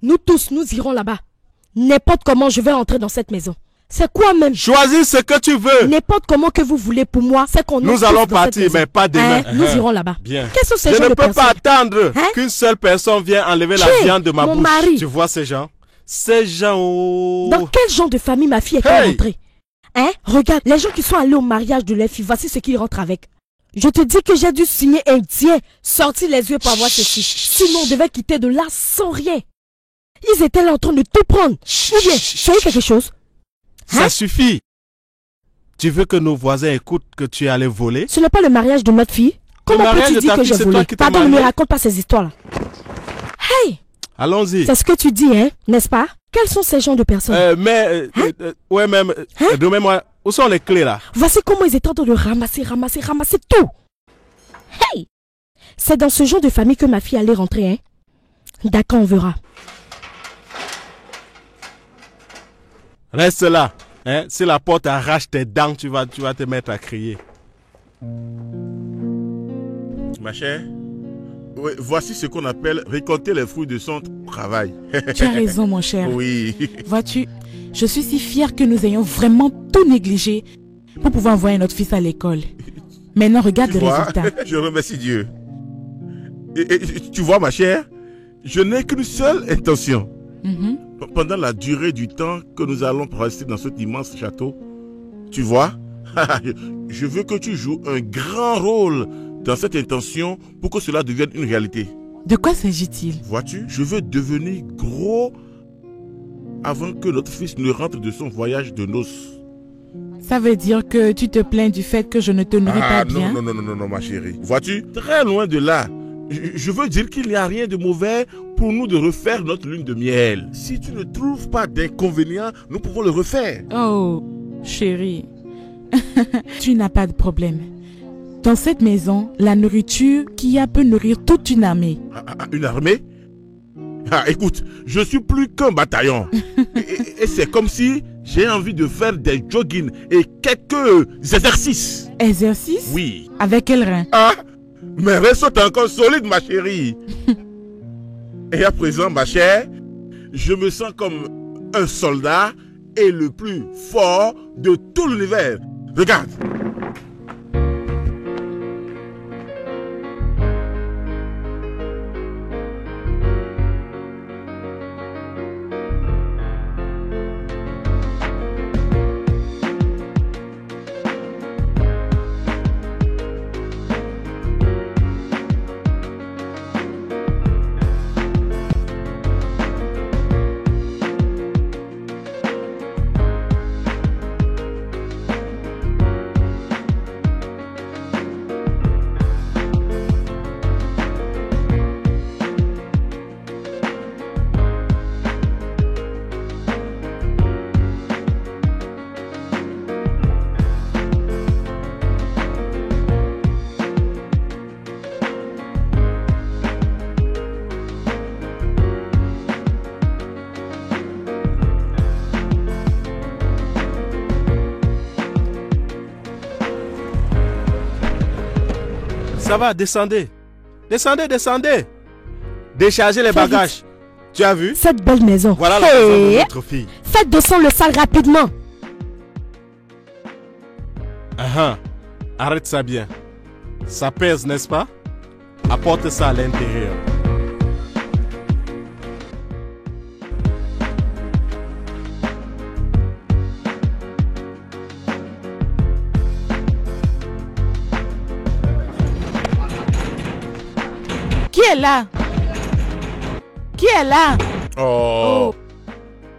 Nous tous, nous irons là-bas. N'importe comment je vais entrer dans cette maison. C'est quoi même? Choisis ce que tu veux. N'importe comment que vous voulez pour moi, c'est qu'on Nous allons partir, mais pas demain. Nous irons là-bas. Bien. Quels sont ces Je gens ne de peux personnes? pas attendre qu'une seule personne vienne enlever la viande de ma mon bouche. mari. Tu vois ces gens? Ces gens... Oh. Dans quel genre de famille ma fille est rentrée? Hein? Regarde, les gens qui sont allés au mariage de leur fille, voici ce qu'ils rentrent avec. Je te dis que j'ai dû signer indien, sortir les yeux pour avoir ceci. Sinon, on devait quitter de là sans rien. Ils étaient là en train de tout prendre. Ou bien, tu as eu quelque chose? Ça suffit. Tu veux que nos voisins écoutent que tu es allé voler? Ce n'est pas le mariage de notre fille. Comment peux-tu dire que j'ai volé? Pardon, ne me raconte pas ces histoires-là. Hey! Allons-y. C'est ce que tu dis, hein? N'est-ce pas? Quels sont ces gens de personnes? Ouais, même. Remets-moi. Où sont les clés là? Voici comment ils étaient en train de ramasser tout. Hey! C'est dans ce genre de famille que ma fille allait rentrer, hein? D'accord, on verra. Reste là. Hein? Si la porte arrache tes dents, tu vas te mettre à crier. Ma chère, oui, voici ce qu'on appelle récolter les fruits de son travail. Tu as raison, mon cher. Oui. Vois-tu, je suis si fière que nous ayons vraiment tout négligé pour pouvoir envoyer notre fils à l'école. Maintenant, regarde le résultat. Je remercie Dieu. Et tu vois, ma chère, je n'ai qu'une seule intention. Pendant la durée du temps que nous allons rester dans cet immense château, tu vois, je veux que tu joues un grand rôle dans cette intention pour que cela devienne une réalité. De quoi s'agit-il? Vois-tu, je veux devenir gros avant que notre fils ne rentre de son voyage de noces. Ça veut dire que tu te plains du fait que je ne te nourris pas bien? Non, ma chérie. Vois-tu, très loin de là. Je veux dire qu'il n'y a rien de mauvais pour nous de refaire notre lune de miel. Si tu ne trouves pas d'inconvénient, nous pouvons le refaire. Oh, chérie, Tu n'as pas de problème. Dans cette maison, la nourriture qu'il y a peut nourrir toute une armée. Une armée? Écoute, je suis plus qu'un bataillon. et c'est comme si j'ai envie de faire des jogging et quelques exercices. Exercices? Oui. Avec quel rein? Mes reins sont encore solides, ma chérie. Et à présent, ma chère, je me sens comme un soldat et le plus fort de tout l'univers. Regarde. Ça va, descendez. Descendez, descendez. Déchargez les bagages. Tu as vu? Cette belle maison. Voilà la maison de notre fille. Faites descendre le salle rapidement. Arrête ça bien. Ça pèse, n'est-ce pas? Apporte ça à l'intérieur. Qui est là? Qui est là? Oh.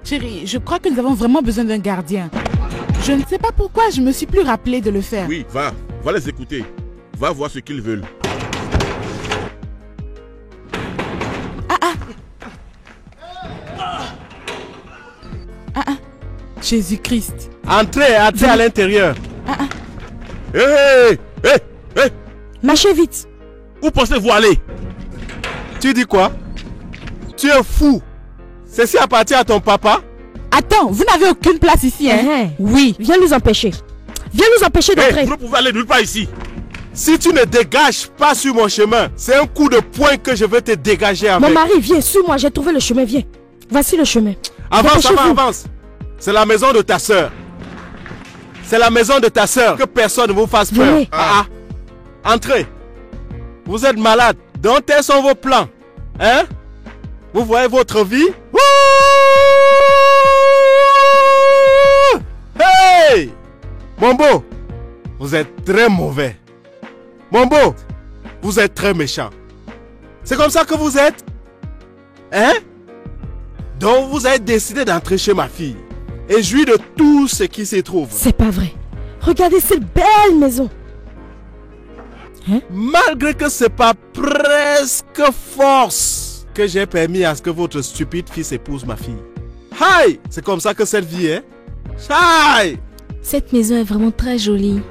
Chérie, je crois que nous avons vraiment besoin d'un gardien. Je ne sais pas pourquoi je me suis plus rappelé de le faire. Oui, va les écouter. Va voir ce qu'ils veulent. Jésus-Christ. Entrez à l'intérieur. Hé! Marchez vite. Où pensez-vous aller? Tu dis quoi? Tu es fou. Ceci appartient à ton papa? Attends, vous n'avez aucune place ici, hein? Oui. Viens nous empêcher. Viens nous empêcher d'entrer. Vous ne pouvez aller nulle part ici. Si tu ne dégages pas sur mon chemin, c'est un coup de poing que je vais te dégager avec. Mon mari, viens, suis-moi, j'ai trouvé le chemin, viens. Voici le chemin. Avance, avance. C'est la maison de ta sœur. C'est la maison de ta sœur. Que personne ne vous fasse peur. Entrez. Vous êtes malade. Donc, tels sont vos plans. Hein? Vous voyez votre vie? Hey! Mombo, vous êtes très mauvais. Mombo, vous êtes très méchant. C'est comme ça que vous êtes? Hein? Donc, vous avez décidé d'entrer chez ma fille et jouir de tout ce qui s'y trouve. C'est pas vrai. Regardez cette belle maison. Hein? Malgré que c'est pas presque force que j'ai permis à ce que votre stupide fils épouse ma fille. Hi! C'est comme ça que cette vie est. Hi! Cette maison est vraiment très jolie.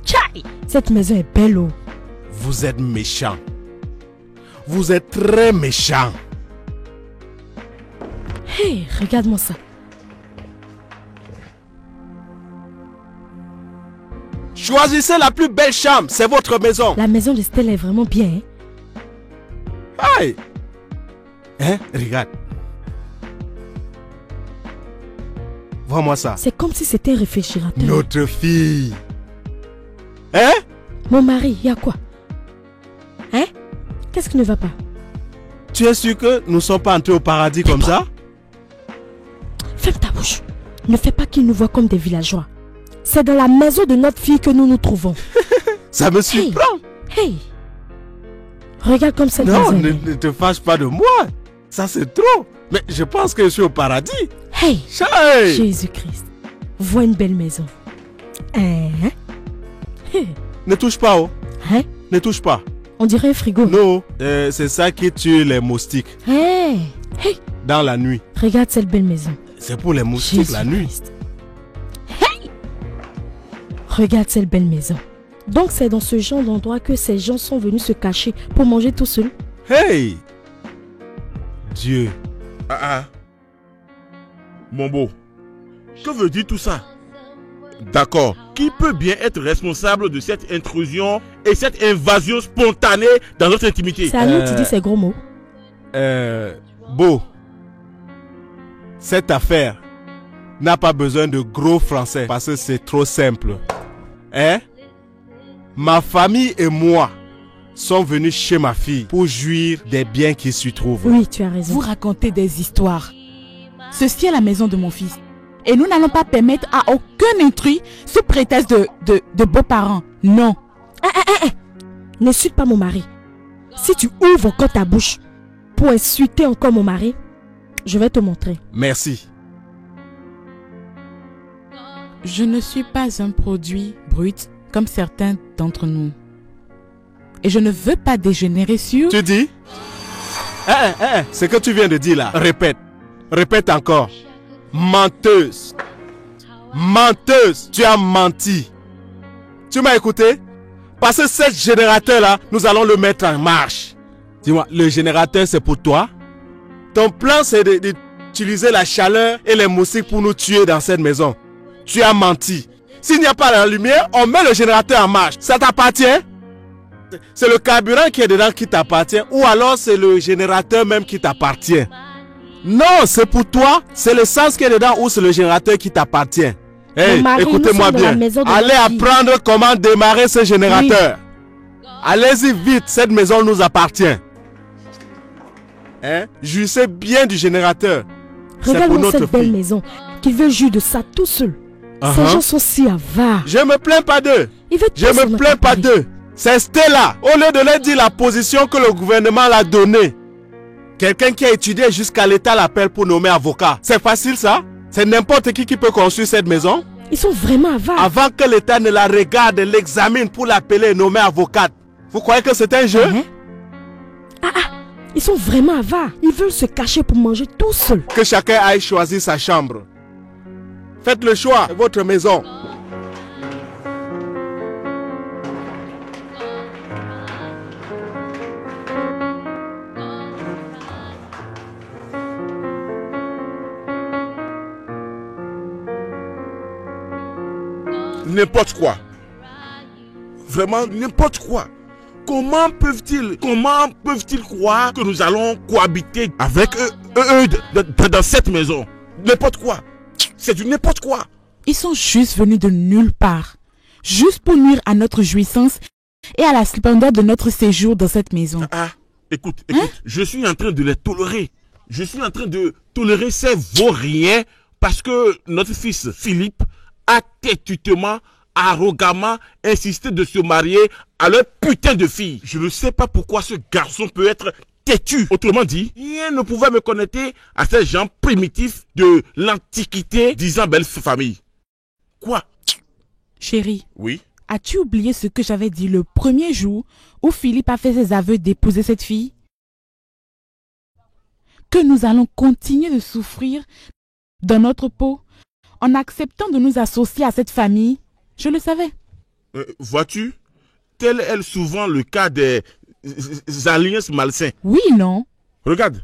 Chai! Cette maison est belle, oh. Vous êtes méchant. Vous êtes très méchant. Hey, regarde-moi ça. Choisissez la plus belle chambre, c'est votre maison. La maison de Stella est vraiment bien, hein? Hey! Hein? Regarde. Vois-moi ça. C'est comme si c'était un réfrigérateur. Notre fille. Hein? Mon mari, il y a quoi? Hein? Qu'est-ce qui ne va pas? Tu es sûr que nous ne sommes pas entrés au paradis comme ça? Ferme ta bouche. Ne fais pas qu'ils nous voient comme des villageois. C'est dans la maison de notre fille que nous nous trouvons. Ça me surprend. Hey! Regarde comme cette maison. Non, ne te fâche pas de moi. Ça c'est trop. Mais je pense que je suis au paradis. Hey! Hey! Jésus-Christ. Vois une belle maison. Hein? Ne touche pas, oh. Hein? Ne touche pas. On dirait un frigo. Non, c'est ça qui tue les moustiques. Hey! Hey! Dans la nuit. Regarde cette belle maison. C'est pour les moustiques la nuit. Regarde cette belle maison. Donc c'est dans ce genre d'endroit que ces gens sont venus se cacher pour manger tout seuls. Hey! Dieu. Mon beau, que veut dire tout ça? D'accord, qui peut bien être responsable de cette intrusion et cette invasion spontanée dans notre intimité? C'est à nous que tu dis ces gros mots. Beau. Cette affaire n'a pas besoin de gros français parce que c'est trop simple. Hein? Ma famille et moi sont venus chez ma fille pour jouir des biens qui s'y trouvent. Oui, tu as raison. Vous racontez des histoires. Ceci est la maison de mon fils. Et nous n'allons pas permettre à aucun intrus sous prétexte de beaux-parents. Non. N'insulte pas mon mari. Si tu ouvres encore ta bouche pour insulter encore mon mari, je vais te montrer. Merci. Je ne suis pas un produit brut comme certains d'entre nous. Et je ne veux pas dégénérer sur... Tu dis? Ce que tu viens de dire là, répète. Répète encore. Menteuse. Menteuse. Tu as menti. Tu m'as écouté? Parce que ce générateur là, nous allons le mettre en marche. Dis-moi, le générateur c'est pour toi? Ton plan c'est d'utiliser la chaleur et les moustiques pour nous tuer dans cette maison. Tu as menti. S'il n'y a pas la lumière, on met le générateur en marche. Ça t'appartient? C'est le carburant qui est dedans qui t'appartient ou alors c'est le générateur même qui t'appartient? Non, c'est pour toi. C'est l'essence qui est dedans ou c'est le générateur qui t'appartient? Hey, écoutez-moi bien. Allez apprendre comment démarrer ce générateur. Oui. Allez-y vite, cette maison nous appartient. Hein? Jouissez bien du générateur. Regarde-moi cette belle maison. Qu'il veut jouir de ça tout seul. Ces gens sont si avares. Je me plains pas d'eux. Je me plains pas d'eux. C'est Stella. Au lieu de leur dire la position que le gouvernement l'a donnée. Quelqu'un qui a étudié jusqu'à l'état l'appelle pour nommer avocat. C'est facile ça? C'est n'importe qui peut construire cette maison? Ils sont vraiment avares. Avant que l'état ne la regarde et l'examine pour l'appeler et nommer avocate. Vous croyez que c'est un jeu? Ils sont vraiment avares. Ils veulent se cacher pour manger tout seul. Que chacun aille choisir sa chambre. Faites le choix de votre maison. N'importe quoi. Vraiment n'importe quoi. Comment peuvent-ils croire que nous allons cohabiter avec eux dans cette maison? N'importe quoi. C'est du n'importe quoi. Ils sont juste venus de nulle part. Juste pour nuire à notre jouissance et à la splendeur de notre séjour dans cette maison. Écoute. Je suis en train de les tolérer. Je suis en train de tolérer ces vauriens parce que notre fils Philippe a têtutement, arrogamment insisté de se marier à leur putain de fille. Je ne sais pas pourquoi ce garçon peut être têtu. Autrement dit, rien ne pouvait me connecter à ces gens primitifs de l'Antiquité disant belle famille. Quoi? Chérie. Oui? As-tu oublié ce que j'avais dit le premier jour où Philippe a fait ses aveux d'épouser cette fille? Que nous allons continuer de souffrir dans notre peau en acceptant de nous associer à cette famille? Je le savais. Vois-tu? Tel est souvent le cas des alliances malsains. Oui, non? Regarde.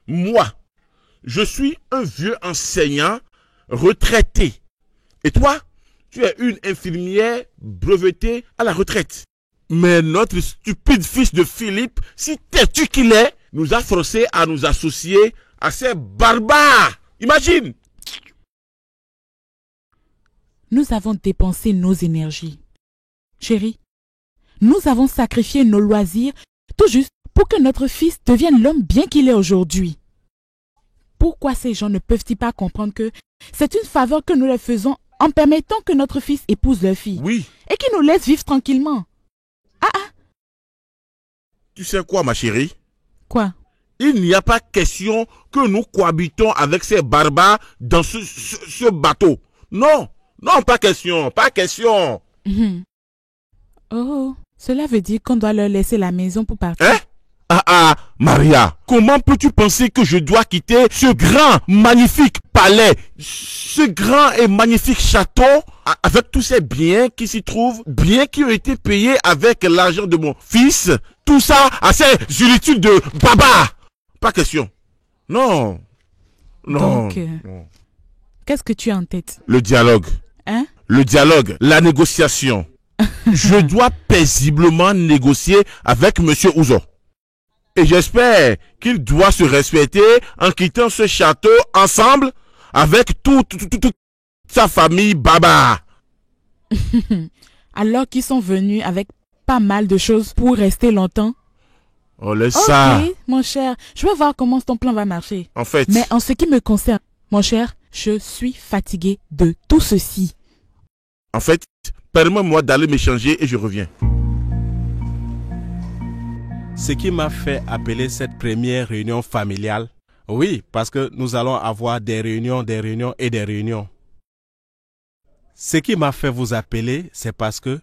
Moi, je suis un vieux enseignant retraité. Et toi, tu es une infirmière brevetée à la retraite. Mais notre stupide fils de Philippe, si têtu qu'il est, nous a forcés à nous associer à ces barbares. Imagine! Nous avons dépensé nos énergies. Chérie, nous avons sacrifié nos loisirs tout juste pour que notre fils devienne l'homme bien qu'il est aujourd'hui. Pourquoi ces gens ne peuvent-ils pas comprendre que c'est une faveur que nous leur faisons en permettant que notre fils épouse leur fille? Oui. Et qu'ils nous laissent vivre tranquillement. Tu sais quoi, ma chérie? Quoi? Il n'y a pas question que nous cohabitons avec ces barbares dans ce bateau. Non, pas question. Oh, cela veut dire qu'on doit leur laisser la maison pour partir. Hein? Maria, comment peux-tu penser que je dois quitter ce grand, magnifique palais, ce grand et magnifique château, avec tous ces biens qui s'y trouvent, biens qui ont été payés avec l'argent de mon fils, tout ça à ces solitudes de baba? Pas question. Non. Non. Donc, qu'est-ce que tu as en tête? Le dialogue. Hein? Le dialogue, la négociation. Je dois paisiblement négocier avec Monsieur Ouzo. Et j'espère qu'il doit se respecter en quittant ce château ensemble avec toute sa famille baba. Alors qu'ils sont venus avec pas mal de choses pour rester longtemps. Oh, laisse ça. Ok, mon cher, je vais voir comment ton plan va marcher. En fait. Mais en ce qui me concerne, mon cher, je suis fatigué de tout ceci. En fait, permets-moi d'aller m'échanger et je reviens. Ce qui m'a fait appeler cette première réunion familiale, oui, parce que nous allons avoir des réunions et des réunions. Ce qui m'a fait vous appeler, c'est parce que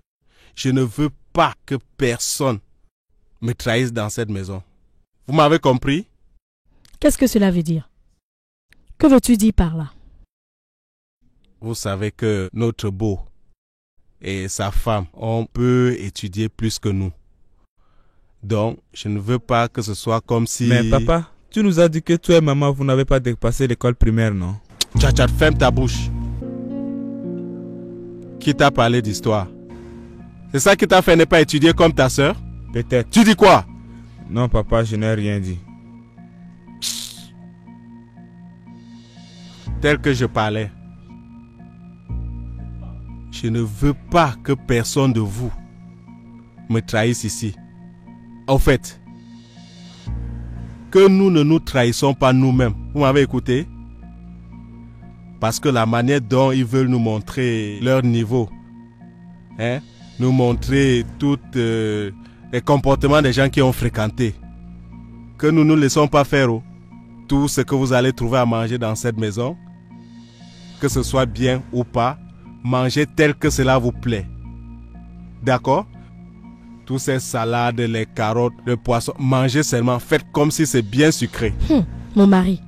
je ne veux pas que personne me trahisse dans cette maison. Vous m'avez compris? Qu'est-ce que cela veut dire? Que veux-tu dire par là? Vous savez que notre beau et sa femme, on peut étudier plus que nous. Donc, je ne veux pas que ce soit comme si... Mais papa, tu nous as dit que toi et maman, vous n'avez pas dépassé l'école primaire, non? Tchatchat, ferme ta bouche. Qui t'a parlé d'histoire? C'est ça qui t'a fait ne pas étudier comme ta sœur? Peut-être. Tu dis quoi? Non, papa, je n'ai rien dit. Tel que je parlais. Je ne veux pas que personne de vous me trahisse ici. En fait, que nous ne nous trahissons pas nous-mêmes. Vous m'avez écouté? Parce que la manière dont ils veulent nous montrer leur niveau, hein, nous montrer tous les comportements des gens qui ont fréquenté, que nous ne laissons pas faire tout ce que vous allez trouver à manger dans cette maison, que ce soit bien ou pas, mangez tel que cela vous plaît. D'accord? Tous ces salades, les carottes, le poisson, mangez seulement, faites comme si c'est bien sucré. Mon mari,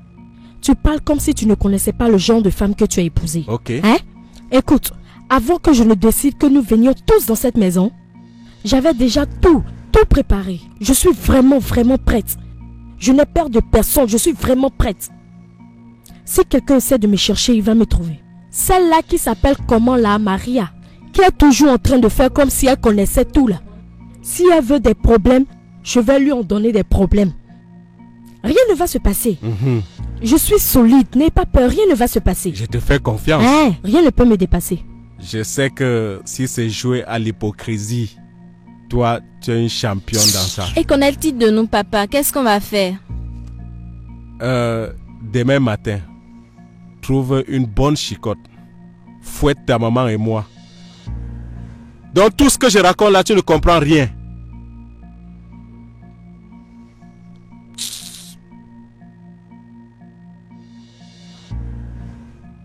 tu parles comme si tu ne connaissais pas le genre de femme que tu as épousée. Ok. Hein? Écoute, avant que je ne décide que nous venions tous dans cette maison, j'avais déjà tout préparé. Je suis vraiment prête. Je n'ai peur de personne, je suis vraiment prête. Si quelqu'un essaie de me chercher, il va me trouver. Celle-là qui s'appelle comment là, Maria, qui est toujours en train de faire comme si elle connaissait tout là. Si elle veut des problèmes, je vais lui en donner des problèmes. Rien ne va se passer. Je suis solide, n'aie pas peur, rien ne va se passer. Je te fais confiance. Hein, rien ne peut me dépasser. Je sais que si c'est jouer à l'hypocrisie, toi, tu es une championne dans ça. Et qu'on a le titre de nous, papa, qu'est-ce qu'on va faire? Demain matin, trouve une bonne chicotte. Fouette ta maman et moi. Donc tout ce que je raconte là, tu ne comprends rien.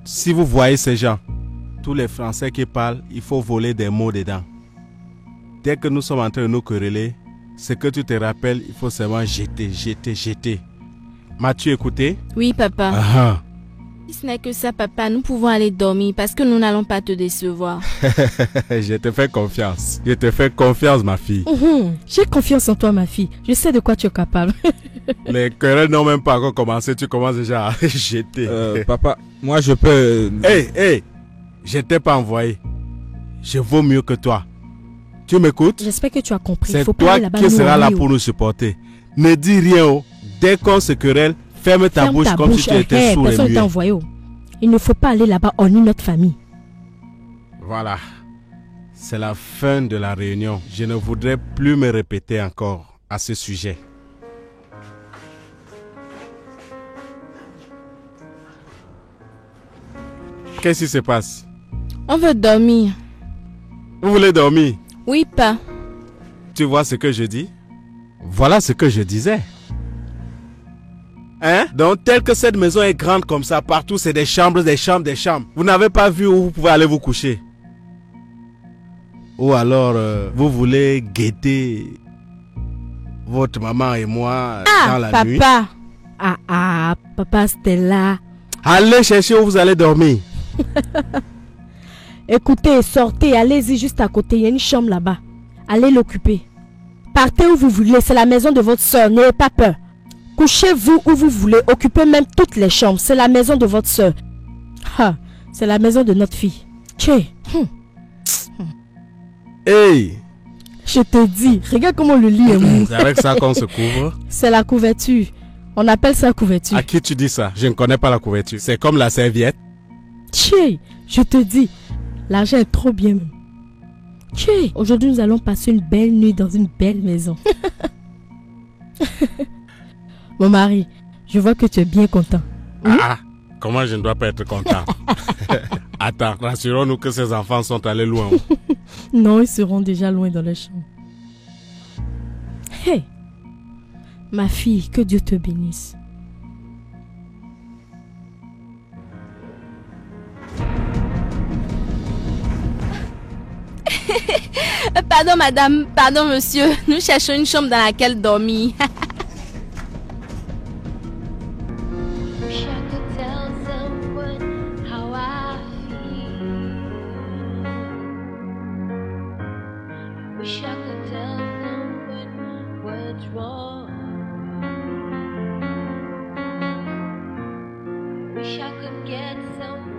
Si vous voyez ces gens, tous les Français qui parlent, il faut voler des mots dedans. Dès que nous sommes en train de nous quereller, ce que tu te rappelles, il faut seulement jeter. M'as-tu écouté? Oui, papa. Ah. Si ce n'est que ça, papa, nous pouvons aller dormir parce que nous n'allons pas te décevoir. Je te fais confiance. Je te fais confiance, ma fille. J'ai confiance en toi, ma fille. Je sais de quoi tu es capable. Les querelles n'ont même pas encore commencé. Tu commences déjà à jeter. Papa, moi je peux... Hey, je t'ai pas envoyé. Je vaux mieux que toi. Tu m'écoutes? J'espère que tu as compris. C'est toi qui seras là pour nous supporter. Ne dis rien. Dès qu'on se querelle, ferme ta bouche comme si tu étais sourd et muet. Envoyé. Il ne faut pas aller là-bas en notre famille. Voilà. C'est la fin de la réunion. Je ne voudrais plus me répéter encore à ce sujet. Qu'est-ce qui se passe? On veut dormir. Vous voulez dormir? Oui, pas. Tu vois ce que je dis? Voilà ce que je disais. Hein? Donc, tel que cette maison est grande comme ça, partout c'est des chambres. Vous n'avez pas vu où vous pouvez aller vous coucher? Ou alors, vous voulez guetter votre maman et moi dans la papa. nuit. Papa Stella. Allez chercher où vous allez dormir. Écoutez, sortez, allez-y juste à côté, il y a une chambre là-bas. Allez l'occuper. Partez où vous voulez, c'est la maison de votre soeur, n'ayez pas peur. Couchez-vous où vous voulez, occupez même toutes les chambres, c'est la maison de votre soeur. C'est la maison de notre fille. Hey! Je te dis, regarde comment le lit est mou. C'est avec ça qu'on se couvre. C'est la couverture. On appelle ça couverture. À qui tu dis ça? Je ne connais pas la couverture. C'est comme la serviette. Je te dis, l'argent est trop bien même. Aujourd'hui nous allons passer une belle nuit dans une belle maison. Mon mari, je vois que tu es bien content. Comment je ne dois pas être content? Attends, rassurons-nous que ces enfants sont allés loin. Non, ils seront déjà loin dans les champs. Hey, ma fille, que Dieu te bénisse. Pardon madame, pardon monsieur, nous cherchons une chambre dans laquelle dormir. Wish I could tell someone how I feel. Wish I could tell someone what's wrong. Wish I could get someone.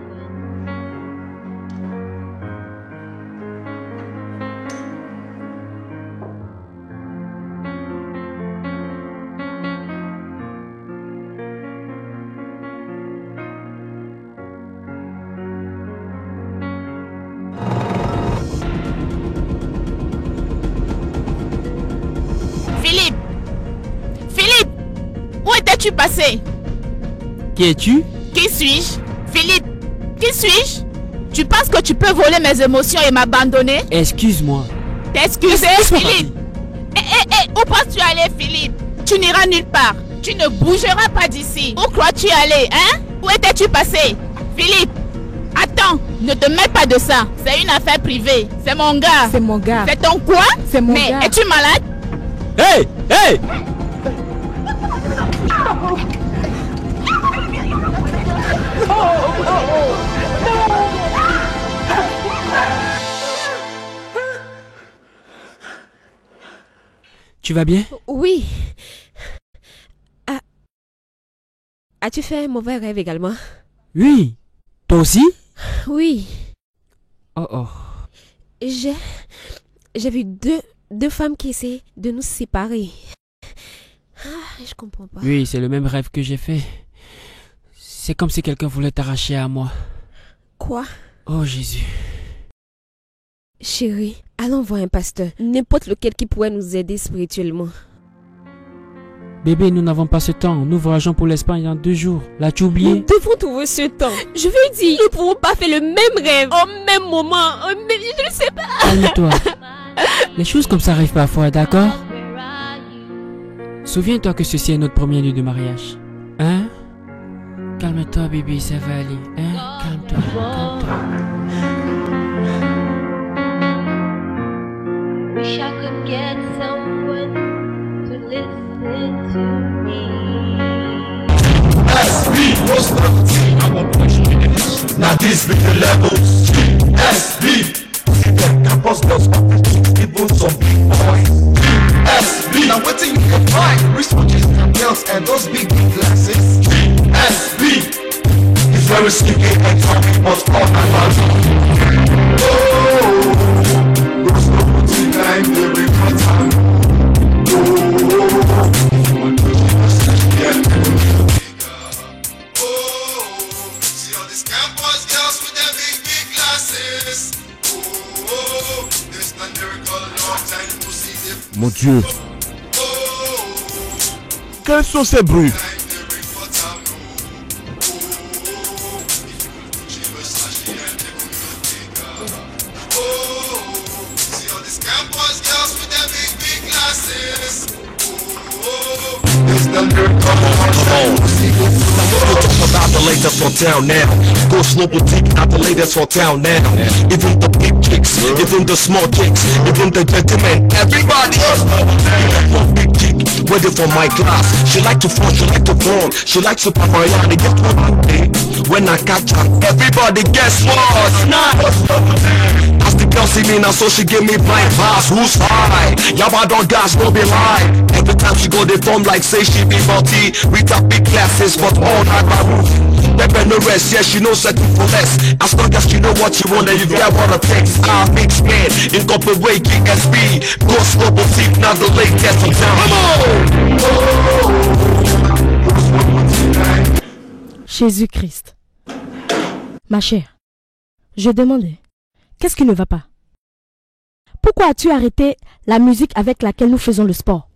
Philippe, où étais-tu passé? Qui es-tu? Qui suis-je? Philippe, qui suis-je? Tu penses que tu peux voler mes émotions et m'abandonner? Excuse-moi. T'excuser, Philippe? Où penses-tu aller, Philippe? Tu n'iras nulle part. Tu ne bougeras pas d'ici. Où crois-tu aller, hein? Où étais-tu passé? Philippe, attends, ne te mêle pas de ça. C'est une affaire privée. C'est mon gars. C'est mon gars. C'est ton quoi? C'est mon gars. Mais es-tu malade? Hey! Hey! Tu vas bien? Oui. As-tu fait un mauvais rêve également? Oui. Toi aussi? Oui. Oh. J'ai vu deux femmes qui essaient de nous séparer. Je comprends pas. Oui, c'est le même rêve que j'ai fait. C'est comme si quelqu'un voulait t'arracher à moi. Quoi? Oh Jésus. Chérie, allons voir un pasteur. N'importe lequel qui pourrait nous aider spirituellement. Bébé, nous n'avons pas ce temps. Nous voyageons pour l'Espagne dans 2 jours. L'as-tu oublié? Nous devons trouver ce temps. Je veux dire, nous ne pouvons pas faire le même rêve au même moment. Je ne sais pas. Calme-toi. Les choses comme ça arrivent parfois, d'accord? Souviens-toi que ceci est notre première nuit de mariage. Hein? Calme-toi, bébé, ça va aller. Hein? Calme-toi, calme-toi. Wish I could get someone to listen to me. SB, what's the I won't question it. Now this be the levels. SB, campus girls, even some big boys. SB, now what you can find? Researches and girls and those big glasses. SB, it's very sneaky and talking but all about. Oh, those no time very good time. See all these campus girls with their big glasses. Oh, there's no miracle, long time to see them. Mon Dieu. Quels sont ces bruits? See all these campus girls with their big glasses. Oh, there's Talk about the latest for town now. Go slow boutique, not the latest for town now. Even the big chicks, even the small chicks, even the gentlemen, everybody else. One big chick, ready for my class. She like to fall, she like to fall. She likes Super Mario. Guess what I did? When I catch her, everybody guess what? As the girl see me now, so she give me blind pass. Who's high? Yabba don't gas, no be lie. Every time she go, they form like say she be multi. With her big glasses, but all that my roof. Never no rest, yeah, she knows setting for less. As long as you know what you want and you get what it takes. I mix man, incorporate GSB. Go slow boutique, now the latest from town. Jésus-Christ. Ma chère, je demandais, qu'est-ce qui ne va pas? Pourquoi as-tu arrêté la musique avec laquelle nous faisons le sport?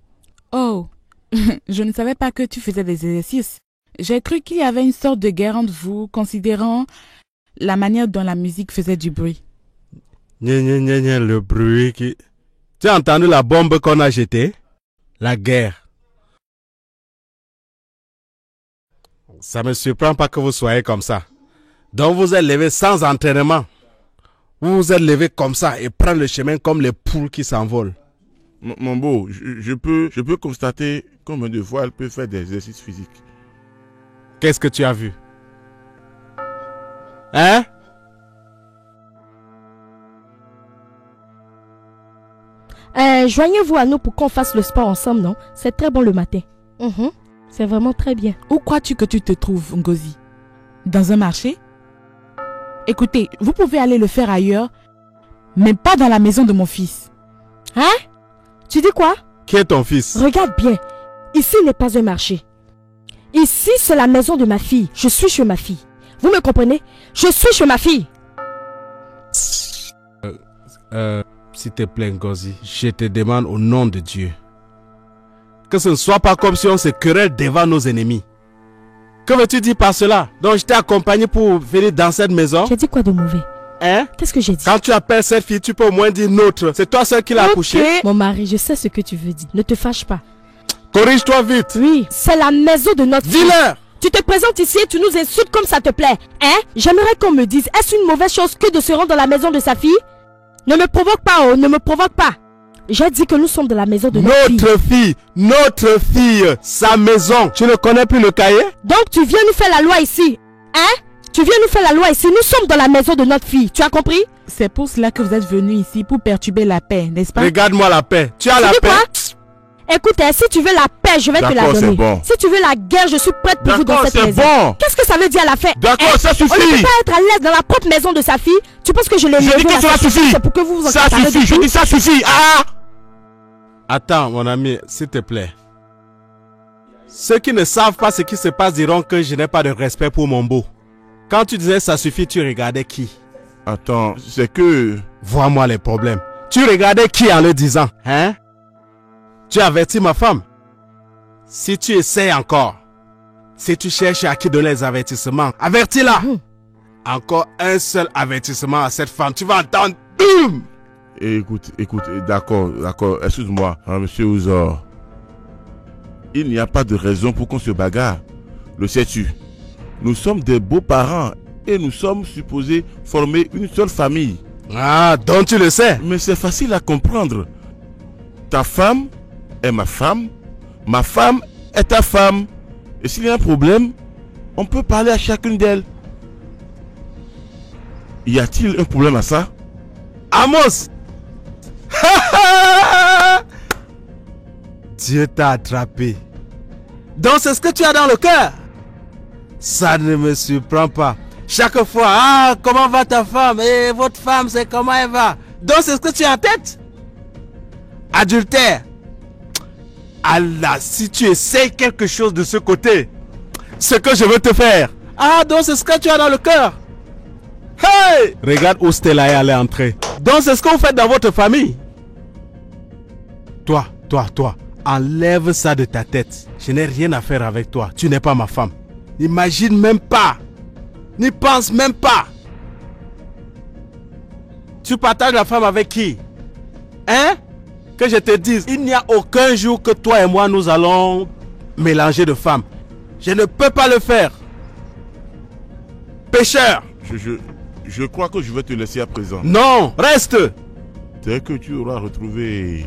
Oh, je ne savais pas que tu faisais des exercices. J'ai cru qu'il y avait une sorte de guerre entre vous, considérant la manière dont la musique faisait du bruit. Le bruit qui... Tu as entendu la bombe qu'on a jetée? La guerre. Ça me surprend pas que vous soyez comme ça. Donc vous êtes levé sans entraînement. Vous vous êtes levé comme ça et prendre le chemin comme les poules qui s'envolent. Mon beau, je peux constater combien de fois elle peut faire des exercices physiques. Qu'est-ce que tu as vu? Hein? Joignez-vous à nous pour qu'on fasse le sport ensemble, non? C'est très bon le matin. C'est vraiment très bien. Où crois-tu que tu te trouves, Ngozi? Dans un marché? Écoutez, vous pouvez aller le faire ailleurs, mais pas dans la maison de mon fils. Hein? Tu dis quoi? Qui est ton fils? Regarde bien. Ici n'est pas un marché. Ici, c'est la maison de ma fille. Je suis chez ma fille. Vous me comprenez? Je suis chez ma fille. S'il te plaît, Ngozi, je te demande au nom de Dieu que ce ne soit pas comme si on se querelle devant nos ennemis. Que veux-tu dire par cela? Donc je t'ai accompagné pour venir dans cette maison. J'ai dit quoi de mauvais? Hein? Qu'est-ce que j'ai dit? Quand tu appelles cette fille, tu peux au moins dire notre. C'est toi seul qui l'a accouché. Mon mari, je sais ce que tu veux dire. Ne te fâche pas. Corrige-toi vite. Oui, c'est la maison de notre fille. Dis-leur. Tu te présentes ici et tu nous insultes comme ça te plaît. Hein? J'aimerais qu'on me dise, est-ce une mauvaise chose que de se rendre dans la maison de sa fille? Ne me provoque pas, oh, ne me provoque pas. J'ai dit que nous sommes de la maison de notre fille, sa maison. Tu ne connais plus le cahier? Donc tu viens nous faire la loi ici. Hein? Tu viens nous faire la loi ici. Nous sommes dans la maison de notre fille. Tu as compris? C'est pour cela que vous êtes venu ici, pour perturber la paix, n'est-ce pas? Regarde-moi la paix. Tu as la paix? Quoi? Écoute, si tu veux la paix, je vais te la donner. Bon. Si tu veux la guerre, je suis prête pour vous dans cette maison. Bon. Qu'est-ce que ça veut dire la paix? D'accord, ça suffit. On ne peut pas être à l'aise dans la propre maison de sa fille. Tu penses que je l'ai Je dis que ça suffit. C'est pour que vous vous en ça suffit, je dis ça suffit. Ah! Attends, mon ami, s'il te plaît. Ceux qui ne savent pas ce qui se passe diront que je n'ai pas de respect pour mon beau. Quand tu disais ça suffit, tu regardais qui? Attends, c'est que... Vois-moi les problèmes. Tu regardais qui en le disant? Hein? Tu avertis ma femme. Si tu essaies encore, si tu cherches à qui donner les avertissements, avertis-la. Encore un seul avertissement à cette femme, tu vas entendre. Boum! Écoute, d'accord, excuse-moi, monsieur Ouzor. Il n'y a pas de raison pour qu'on se bagarre. Le sais-tu? Nous sommes des beaux-parents et nous sommes supposés former une seule famille. Ah, donc tu le sais. Mais c'est facile à comprendre. Ta femme est ma femme est ta femme. Et s'il y a un problème, on peut parler à chacune d'elles. Y a-t-il un problème à ça? Amos! Dieu t'a attrapé. Donc c'est ce que tu as dans le cœur. Ça ne me surprend pas. Chaque fois, comment va ta femme? Et votre femme, c'est comment elle va? Donc c'est ce que tu as en tête? Adultère. Allah, si tu essayes quelque chose de ce côté, ce que je veux te faire. Donc c'est ce que tu as dans le cœur. Hey! Regarde où Stella est allée entrer. Donc c'est ce que vous faites dans votre famille. Toi, enlève ça de ta tête. Je n'ai rien à faire avec toi. Tu n'es pas ma femme. N'imagine même pas. N'y pense même pas. Tu partages la femme avec qui? Hein? Que je te dise, il n'y a aucun jour que toi et moi nous allons mélanger de femmes. Je ne peux pas le faire. Pécheur. Je crois que je vais te laisser à présent. Non, reste. Dès que tu auras retrouvé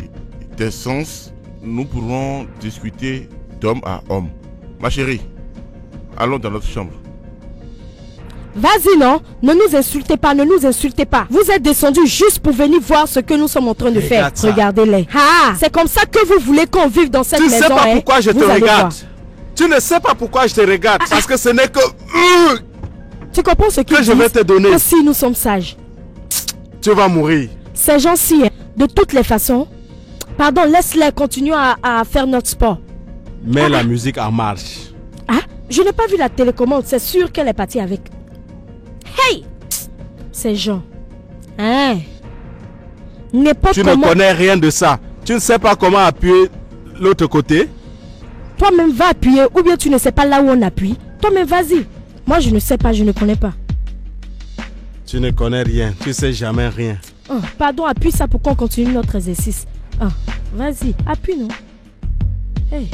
tes sens, nous pourrons discuter d'homme à homme. Ma chérie, allons dans notre chambre. Vas-y, non? Ne nous insultez pas, ne nous insultez pas. Vous êtes descendus juste pour venir voir ce que nous sommes en train de faire. Regardez-les. Ah, c'est comme ça que vous voulez qu'on vive dans cette maison. Tu ne sais pas pourquoi je te regarde. Tu ne sais pas pourquoi je te regarde. Parce que ce n'est que... Tu comprends ce que je vais te donner. Aussi, nous sommes sages. Tu vas mourir. Ces gens-ci, de toutes les façons... Pardon, laisse-les continuer à faire notre sport. Mets la musique en marche. Ah, je n'ai pas vu la télécommande. C'est sûr qu'elle est partie avec. Hey! Ces gens. Hein? N'importe Tu comment... ne connais rien de ça. Tu ne sais pas comment appuyer l'autre côté. Toi-même va appuyer ou bien tu ne sais pas là où on appuie. Toi-même vas-y. Moi je ne sais pas, je ne connais pas. Tu ne connais rien. Tu sais jamais rien. Oh, pardon, appuie ça pour qu'on continue notre exercice. Oh, vas-y, appuie non. Hey.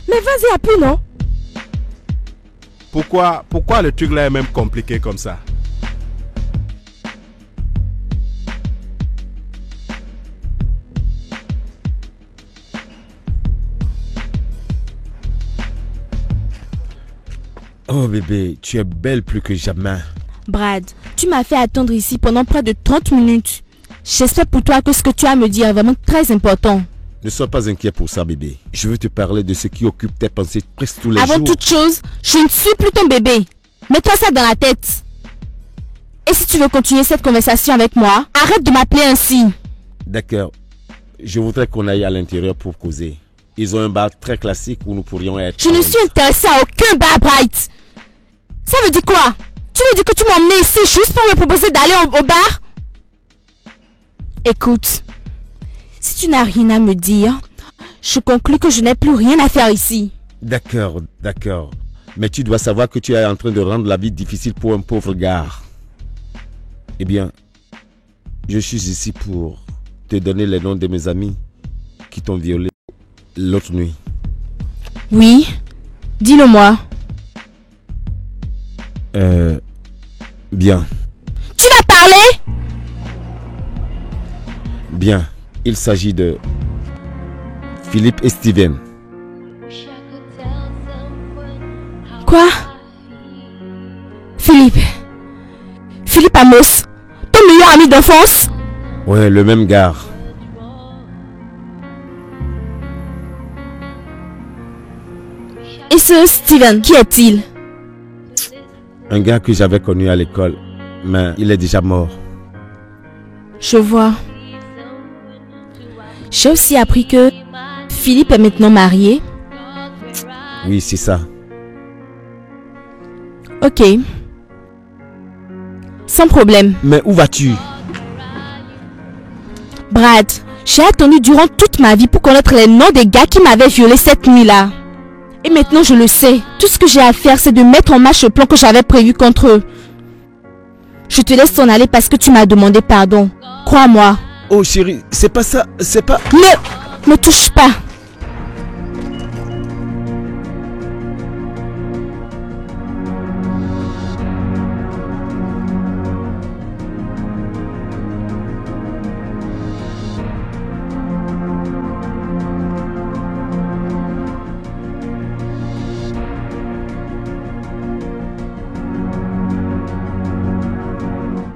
Mais vas-y, appuie non. Pourquoi le truc là est même compliqué comme ça? Oh bébé, tu es belle plus que jamais. Brad, tu m'as fait attendre ici pendant près de 30 minutes. J'espère pour toi que ce que tu as à me dire est vraiment très important. Ne sois pas inquiet pour ça, bébé. Je veux te parler de ce qui occupe tes pensées presque tous les jours. Avant toute chose, je ne suis plus ton bébé. Mets-toi ça dans la tête. Et si tu veux continuer cette conversation avec moi, arrête de m'appeler ainsi. D'accord. Je voudrais qu'on aille à l'intérieur pour causer. Ils ont un bar très classique où nous pourrions être... Je ne suis intéressée à aucun bar, Bright. Ça veut dire quoi? Tu veux dire que tu m'as emmené ici juste pour me proposer d'aller au bar? Écoute, si tu n'as rien à me dire, je conclus que je n'ai plus rien à faire ici. D'accord, d'accord. Mais tu dois savoir que tu es en train de rendre la vie difficile pour un pauvre gars. Eh bien, je suis ici pour te donner les noms de mes amis qui t'ont violé l'autre nuit. Oui, dis-le-moi. Bien. Tu vas parler? Bien. Il s'agit de Philippe et Steven. Quoi? Philippe Amos, ton meilleur ami d'enfance? Ouais, le même gars. Et ce Steven, qui est-il? Un gars que j'avais connu à l'école, mais il est déjà mort. Je vois. J'ai aussi appris que Philippe est maintenant marié. Oui, c'est ça. Ok. Sans problème. Mais où vas-tu? Brad, j'ai attendu durant toute ma vie pour connaître les noms des gars qui m'avaient violé cette nuit-là. Et maintenant je le sais. Tout ce que j'ai à faire, c'est de mettre en marche le plan que j'avais prévu contre eux. Je te laisse t'en aller parce que tu m'as demandé pardon. Crois-moi. Oh chérie, c'est pas ça, c'est pas... Ne me touche pas.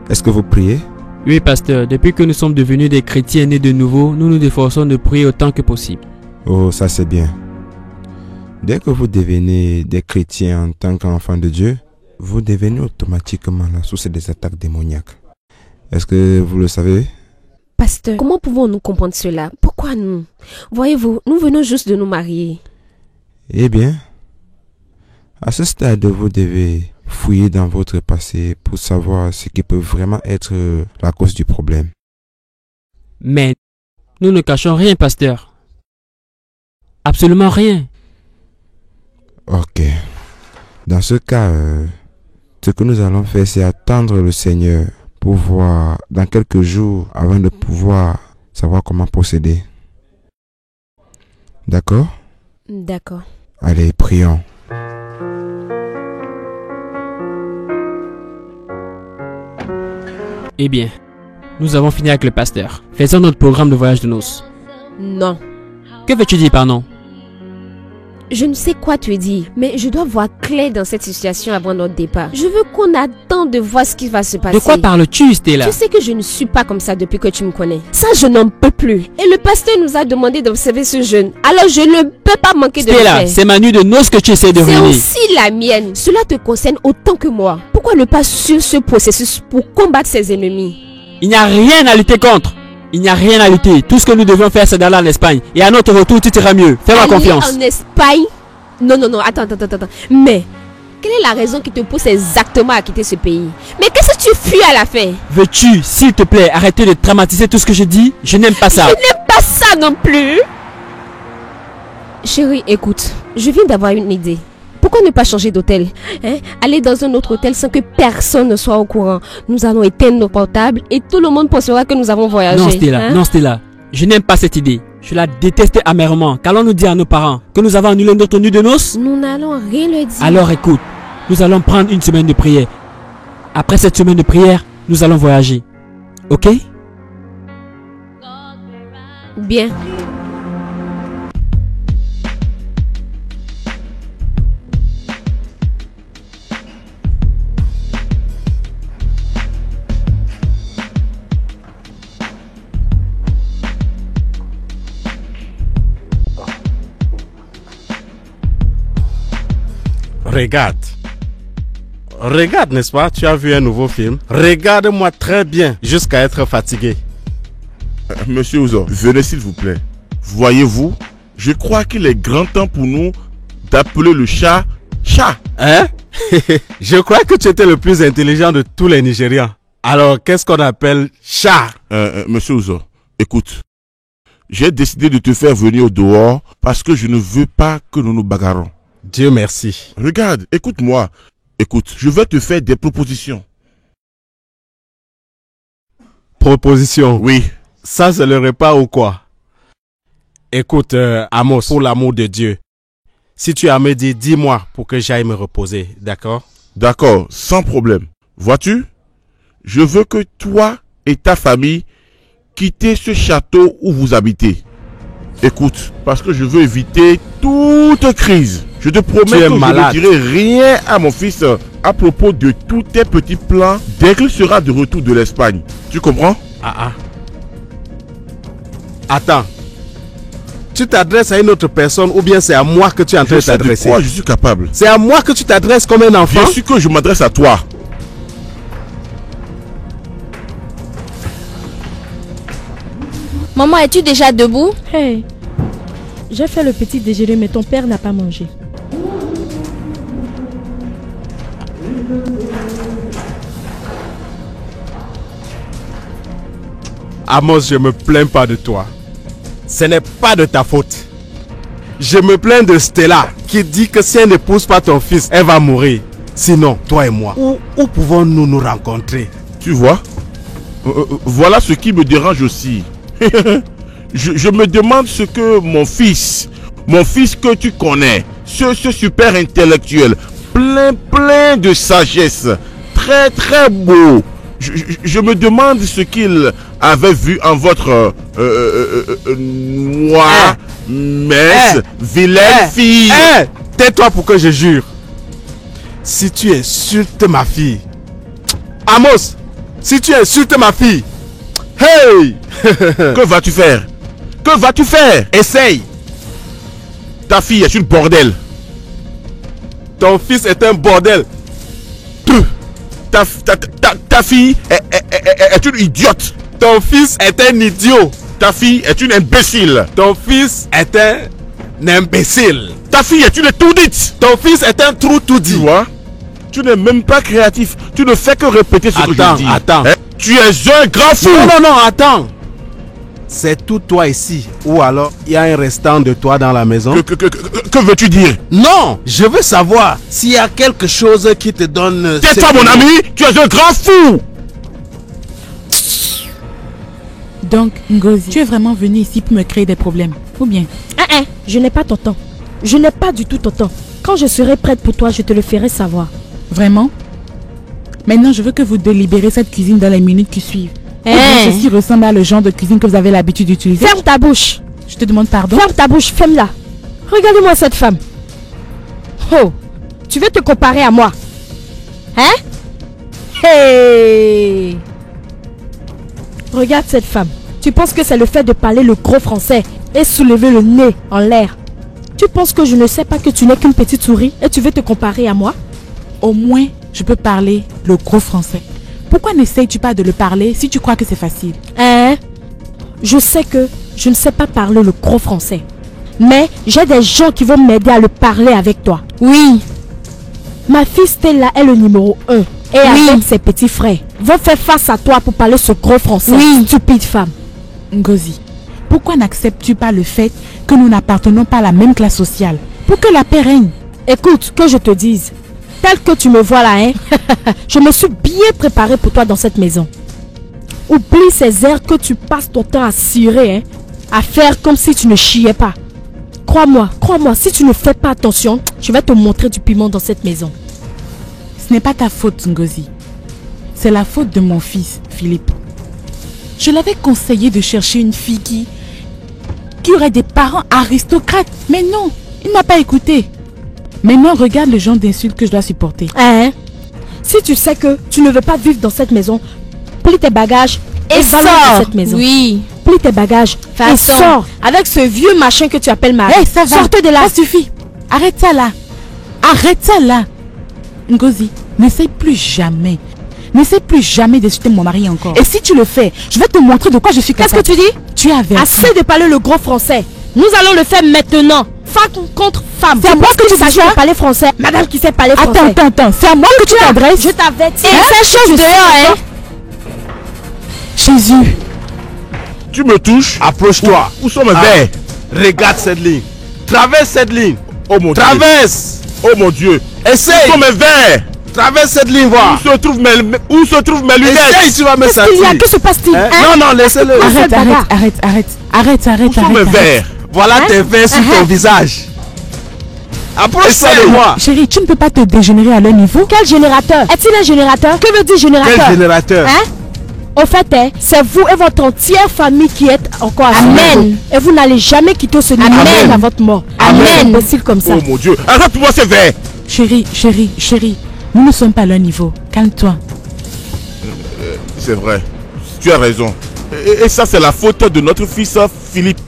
Est-ce que vous priez? Oui, pasteur. Depuis que nous sommes devenus des chrétiens nés de nouveau, nous nous efforçons de prier autant que possible. Oh, ça c'est bien. Dès que vous devenez des chrétiens en tant qu'enfants de Dieu, vous devenez automatiquement la source des attaques démoniaques. Est-ce que vous le savez? Pasteur, comment pouvons-nous comprendre cela? Pourquoi nous? Voyez-vous, nous venons juste de nous marier. Eh bien, à ce stade, vous devez fouiller dans votre passé pour savoir ce qui peut vraiment être la cause du problème. Mais nous ne cachons rien, pasteur. Absolument rien. Ok. Dans ce cas, ce que nous allons faire, c'est attendre le Seigneur pour voir dans quelques jours avant de pouvoir savoir comment procéder. D'accord? D'accord. Allez, prions. Eh bien, nous avons fini avec le pasteur. Faisons notre programme de voyage de noces. Non. Que veux-tu dire par non? Je ne sais quoi te dire, mais je dois voir clair dans cette situation avant notre départ. Je veux qu'on attende de voir ce qui va se passer. De quoi parles-tu, Stella? Tu sais que je ne suis pas comme ça depuis que tu me connais. Ça, je n'en peux plus. Et le pasteur nous a demandé d'observer ce jeune. Alors, je ne peux pas manquer de le Stella, faire. c'est ma nuit de noces que tu essaies de C'est ruiner. aussi la mienne. Cela te concerne autant que moi. Pourquoi ne pas suivre ce processus pour combattre ses ennemis? Il n'y a rien à lutter contre. Il n'y a rien à lutter. Tout ce que nous devions faire, c'est d'aller en Espagne. Et à notre retour, tout ira mieux. Fais-moi confiance. En Espagne? Non, attends. Mais, quelle est la raison qui te pousse exactement à quitter ce pays? Mais qu'est-ce que tu fuis à la fin? Veux-tu, s'il te plaît, arrêter de dramatiser tout ce que je dis? Je n'aime pas ça. Je n'aime pas ça non plus. Chérie, écoute, je viens d'avoir une idée. Pourquoi ne pas changer d'hôtel? Aller dans un autre hôtel sans que personne ne soit au courant. Nous allons éteindre nos portables et tout le monde pensera que nous avons voyagé. Non, Stella, je n'aime pas cette idée. Je la déteste amèrement. Qu'allons-nous dire à nos parents? Que nous avons annulé notre nuit de noces? Nous n'allons rien le dire. Alors écoute, nous allons prendre une semaine de prière. Après cette semaine de prière, nous allons voyager. Ok? Bien. Regarde, n'est-ce pas? Tu as vu un nouveau film? Regarde-moi très bien jusqu'à être fatigué. Monsieur Ouzo, venez s'il vous plaît. Voyez-vous, je crois qu'il est grand temps pour nous d'appeler le chat chat. Hein? Je crois que tu étais le plus intelligent de tous les Nigérians. Alors, qu'est-ce qu'on appelle chat? Monsieur Ouzo, écoute. J'ai décidé de te faire venir au dehors parce que je ne veux pas que nous nous bagarrons. Dieu merci. Regarde, écoute-moi. Écoute, je vais te faire des propositions. Propositions? Oui. Ça, c'est le repas ou quoi? Écoute, Amos, pour l'amour de Dieu, si tu as à me dire, dis-moi pour que j'aille me reposer, d'accord? D'accord, sans problème. Vois-tu, je veux que toi et ta famille quittez ce château où vous habitez. Écoute, parce que je veux éviter toute crise. Je te promets que je ne dirai rien à mon fils à propos de tous tes petits plans dès qu'il sera de retour de l'Espagne. Tu comprends? Attends. Tu t'adresses à une autre personne ou bien c'est à moi que tu es en train de t'adresser? Je sais de quoi je suis capable. C'est à moi que tu t'adresses comme un enfant? Bien sûr que je m'adresse à toi. Maman, es-tu déjà debout? Hey, j'ai fait le petit déjeuner, mais ton père n'a pas mangé. Amos, je me plains pas de toi. Ce n'est pas de ta faute. Je me plains de Stella qui dit que si elle n'épouse pas ton fils, elle va mourir. Sinon, toi et moi, où pouvons-nous nous rencontrer? Tu vois? Voilà ce qui me dérange aussi. je me demande ce que mon fils que tu connais, ce super intellectuel, plein de sagesse, très beau. Je me demande ce qu'il avait vu en votre noire, mince, vilaine fille. Tais-toi pour que je jure. Si tu insultes ma fille, Amos, si tu insultes ma fille, hey! Que vas-tu faire? Que vas-tu faire? Essaye. Ta fille est une bordel. Ton fils est un bordel. Ta fille est une idiote. Ton fils est un idiot. Ta fille est une imbécile. Ton fils est un imbécile. Ta fille est une étourdite. Ton fils est un trou tout dit. Tu vois? Tu n'es même pas créatif. Tu ne fais que répéter ce que je dis. Attends. Tu es un grand fou. Non, attends. C'est tout toi ici. Ou alors, il y a un restant de toi dans la maison. Que veux-tu dire? Non, je veux savoir s'il y a quelque chose qui te donne... Tais-toi mon ami, tu es un grand fou. Donc, Ngozi, tu es vraiment venu ici pour me créer des problèmes, ou bien? Je n'ai pas ton temps. Je n'ai pas du tout ton temps. Quand je serai prête pour toi, je te le ferai savoir. Vraiment? Maintenant, je veux que vous délibérez cette cuisine dans les minutes qui suivent. Ceci ressemble à le genre de cuisine que vous avez l'habitude d'utiliser. Ferme ta bouche. Je te demande pardon. Ferme ta bouche, ferme-la. Regardez-moi cette femme. Oh, tu veux te comparer à moi? Hein? Hey! Regarde cette femme. Tu penses que c'est le fait de parler le gros français et soulever le nez en l'air? Tu penses que je ne sais pas que tu n'es qu'une petite souris et tu veux te comparer à moi? Au moins, je peux parler le gros français. Pourquoi n'essayes-tu pas de le parler si tu crois que c'est facile? Hein? Je sais que je ne sais pas parler le gros français. Mais j'ai des gens qui vont m'aider à le parler avec toi. Oui. Ma fille Stella est le numéro 1. Et avec ses petits frères, vont faire face à toi pour parler ce gros français. Oui. Stupide femme. Ngozi, pourquoi n'acceptes-tu pas le fait que nous n'appartenons pas à la même classe sociale? Pour que la paix règne. Écoute, que je te dise. Tel que tu me vois là, hein, je me suis bien préparée pour toi dans cette maison. Oublie ces airs que tu passes ton temps à cirer, hein, à faire comme si tu ne chiais pas. Crois-moi, si tu ne fais pas attention, je vais te montrer du piment dans cette maison. Ce n'est pas ta faute, Ngozi. C'est la faute de mon fils, Philippe. Je l'avais conseillé de chercher une fille qui aurait des parents aristocrates. Mais non, il ne m'a pas écouté. Maintenant, regarde le genre d'insultes que je dois supporter. Hein? Si tu sais que tu ne veux pas vivre dans cette maison, plie tes bagages et sors de cette maison. Oui. Plie tes bagages et sors avec ce vieux machin que tu appelles mari. Hey, ça va. Sortez de là. Ça suffit. Arrête ça là. Arrête ça là. Ngozi, n'essaye plus jamais. N'essaye plus jamais d'insulter mon mari encore. Et si tu le fais, je vais te montrer de quoi je suis capable. Qu'est-ce que tu dis? Tu es averti. Assez de parler le gros français. Nous allons le faire maintenant. Femme contre femme. C'est à moi que tu s'agit de parler français. Madame qui sait parler français. Attends. C'est à moi que tu t'adresses. Je t'avertis. Fais chose dehors, hein. Jésus. Tu me touches? Approche-toi. Où sont mes verres? Regarde cette ligne. Traverse cette ligne. Oh mon Dieu. Traverse. Oh mon Dieu. Essaye. Où sont mes verres? Traverse cette ligne, voir. Où se trouvent mes lunettes? Essaye, tu vas me sentir. Que se passe-t-il? Non, laissez-le. Arrête. Où sont mes verres? Voilà tes verres sur ton visage. Approche-toi de moi. Chérie, tu ne peux pas te dégénérer à leur niveau. Quel générateur? Est-il un générateur? Que veut dire générateur? Quel générateur? Hein? Au fait, c'est vous et votre entière famille qui êtes encore à Amen. Et vous n'allez jamais quitter ce niveau à votre mort. Amen. Imbécile comme ça. Oh mon Dieu, arrête-moi ces verres. Chérie, nous ne sommes pas à leur niveau. Calme-toi. C'est vrai, tu as raison. Et ça, c'est la faute de notre fils Philippe.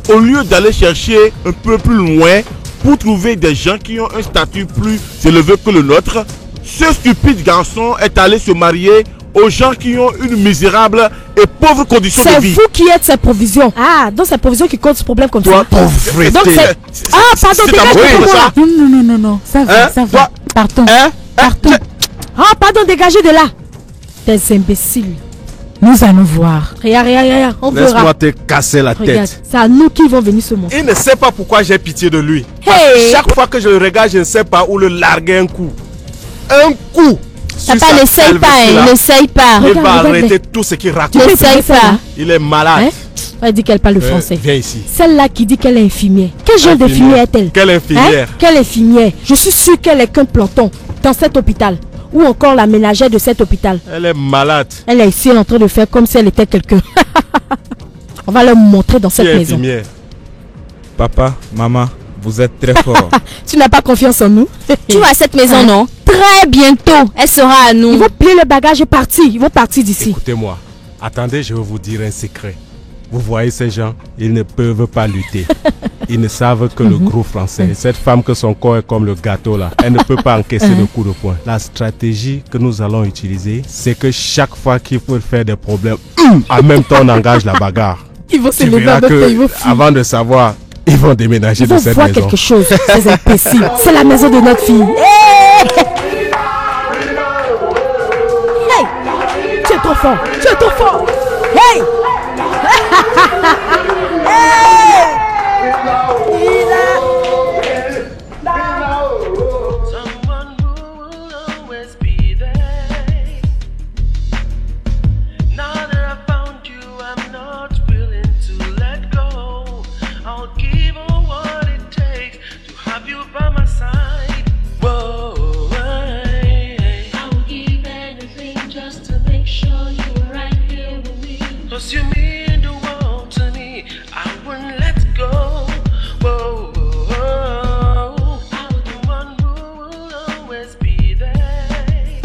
Au lieu d'aller chercher un peu plus loin pour trouver des gens qui ont un statut plus élevé que le nôtre, ce stupide garçon est allé se marier aux gens qui ont une misérable et pauvre condition de vie. C'est vous qui êtes ces provisions. Ah, donc c'est provisions qui causent ce problème comme toi, ça. Pauvreté. Donc c'est... Ah, pardon, dégagez-moi. Non, ça va. Partons. Ah, pardon, dégagez de là. Des imbéciles. Nous allons voir. Regarde, on verra. Laisse-moi te casser la tête. C'est à nous qui vont venir se montrer. Il ne sait pas pourquoi j'ai pitié de lui. Hey. Chaque fois que je le regarde, je ne sais pas où le larguer un coup. Un coup. Papa, n'essaye pas, n'essaye pas. Il va arrêter tout ce qu'il raconte. N'essaye pas. Il est malade. Elle dit qu'elle parle le français. Viens ici. Celle-là qui dit qu'elle est infirmière. Quel genre d'infirmière est-elle? Quelle infirmière? Quelle infirmière? Je suis sûre qu'elle est qu'un planton dans cet hôpital. Ou encore la ménagère de cet hôpital. Elle est malade. Elle est ici en train de faire comme si elle était quelqu'un. On va leur montrer dans cette maison. Infirmière. Papa, maman, vous êtes très forts. Tu n'as pas confiance en nous? Tu vas à cette maison, non? Très bientôt, elle sera à nous. Ils vont plier le bagage et partir. Ils vont partir d'ici. Écoutez-moi. Attendez, je vais vous dire un secret. Vous voyez ces gens, ils ne peuvent pas lutter. Ils ne savent que le gros français. Et cette femme que son corps est comme le gâteau là, elle ne peut pas encaisser de coups de poing. La stratégie que nous allons utiliser, c'est que chaque fois qu'il faut faire des problèmes, en même temps on engage la bagarre. Ils vont se lever avec eux, ils vont fuir. Avant de savoir, ils vont déménager de cette maison. Ils vont voir quelque chose, ces imbéciles. C'est la maison de notre fille. Hey! Tu es trop fort! Tu es trop fort! Hey! you by my side. Whoa, I would give anything just to make sure you were right here with me. 'Cause you mean the world to me, I wouldn't let go. Whoa, I would be one who will always be there.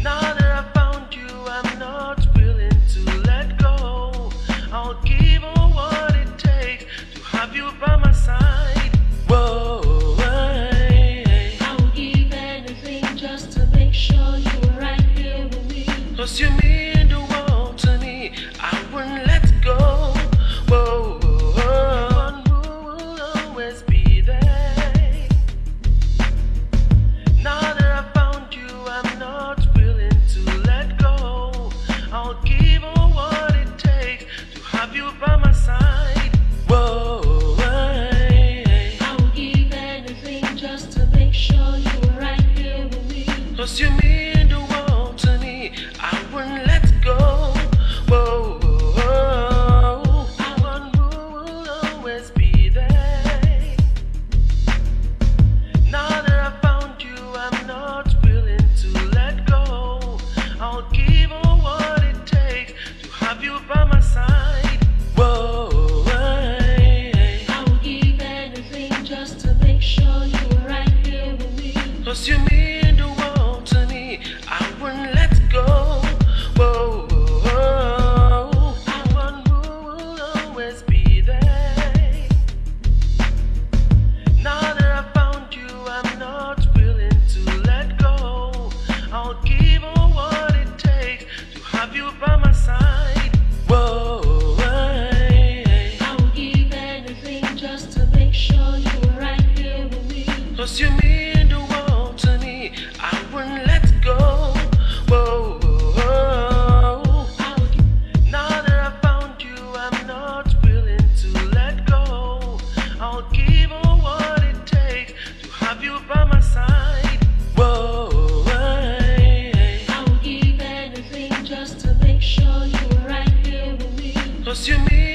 Now that I found you, I'm not willing to let go. I'll give all what it takes to have you by my side. Whoa, I would give anything just to make sure you were right here with me. 'Cause you mean the world to me, I wouldn't let go. Whoa, one who will always be there. Now that I found you, I'm not willing to let go. I'll give all what it takes to have you by my side. Whoa, I would give anything just to make sure you were right here with me. 'Cause you mean the world to me, I wouldn't let go. Whoa, I want who will always be there. Now that I found you, I'm not willing to let go. I'll give all what it takes to have you by my side. Whoa, I would give anything just to make sure you were right here with me. 'Cause you mean the world to me, I wouldn't let go. Whoa, I want who will always be there. Now that I found you, I'm not willing to let go. I'll give all what it takes to have you by my side. Whoa, I would give anything just to make sure you were right here with me. 'Cause you mean the world to me, I wouldn't let go. Whoa, now that I found you, I'm not willing to let go. I'll give all what it takes to have you by my side. Whoa, I would give anything just to make sure you were right here with me. 'Cause you mean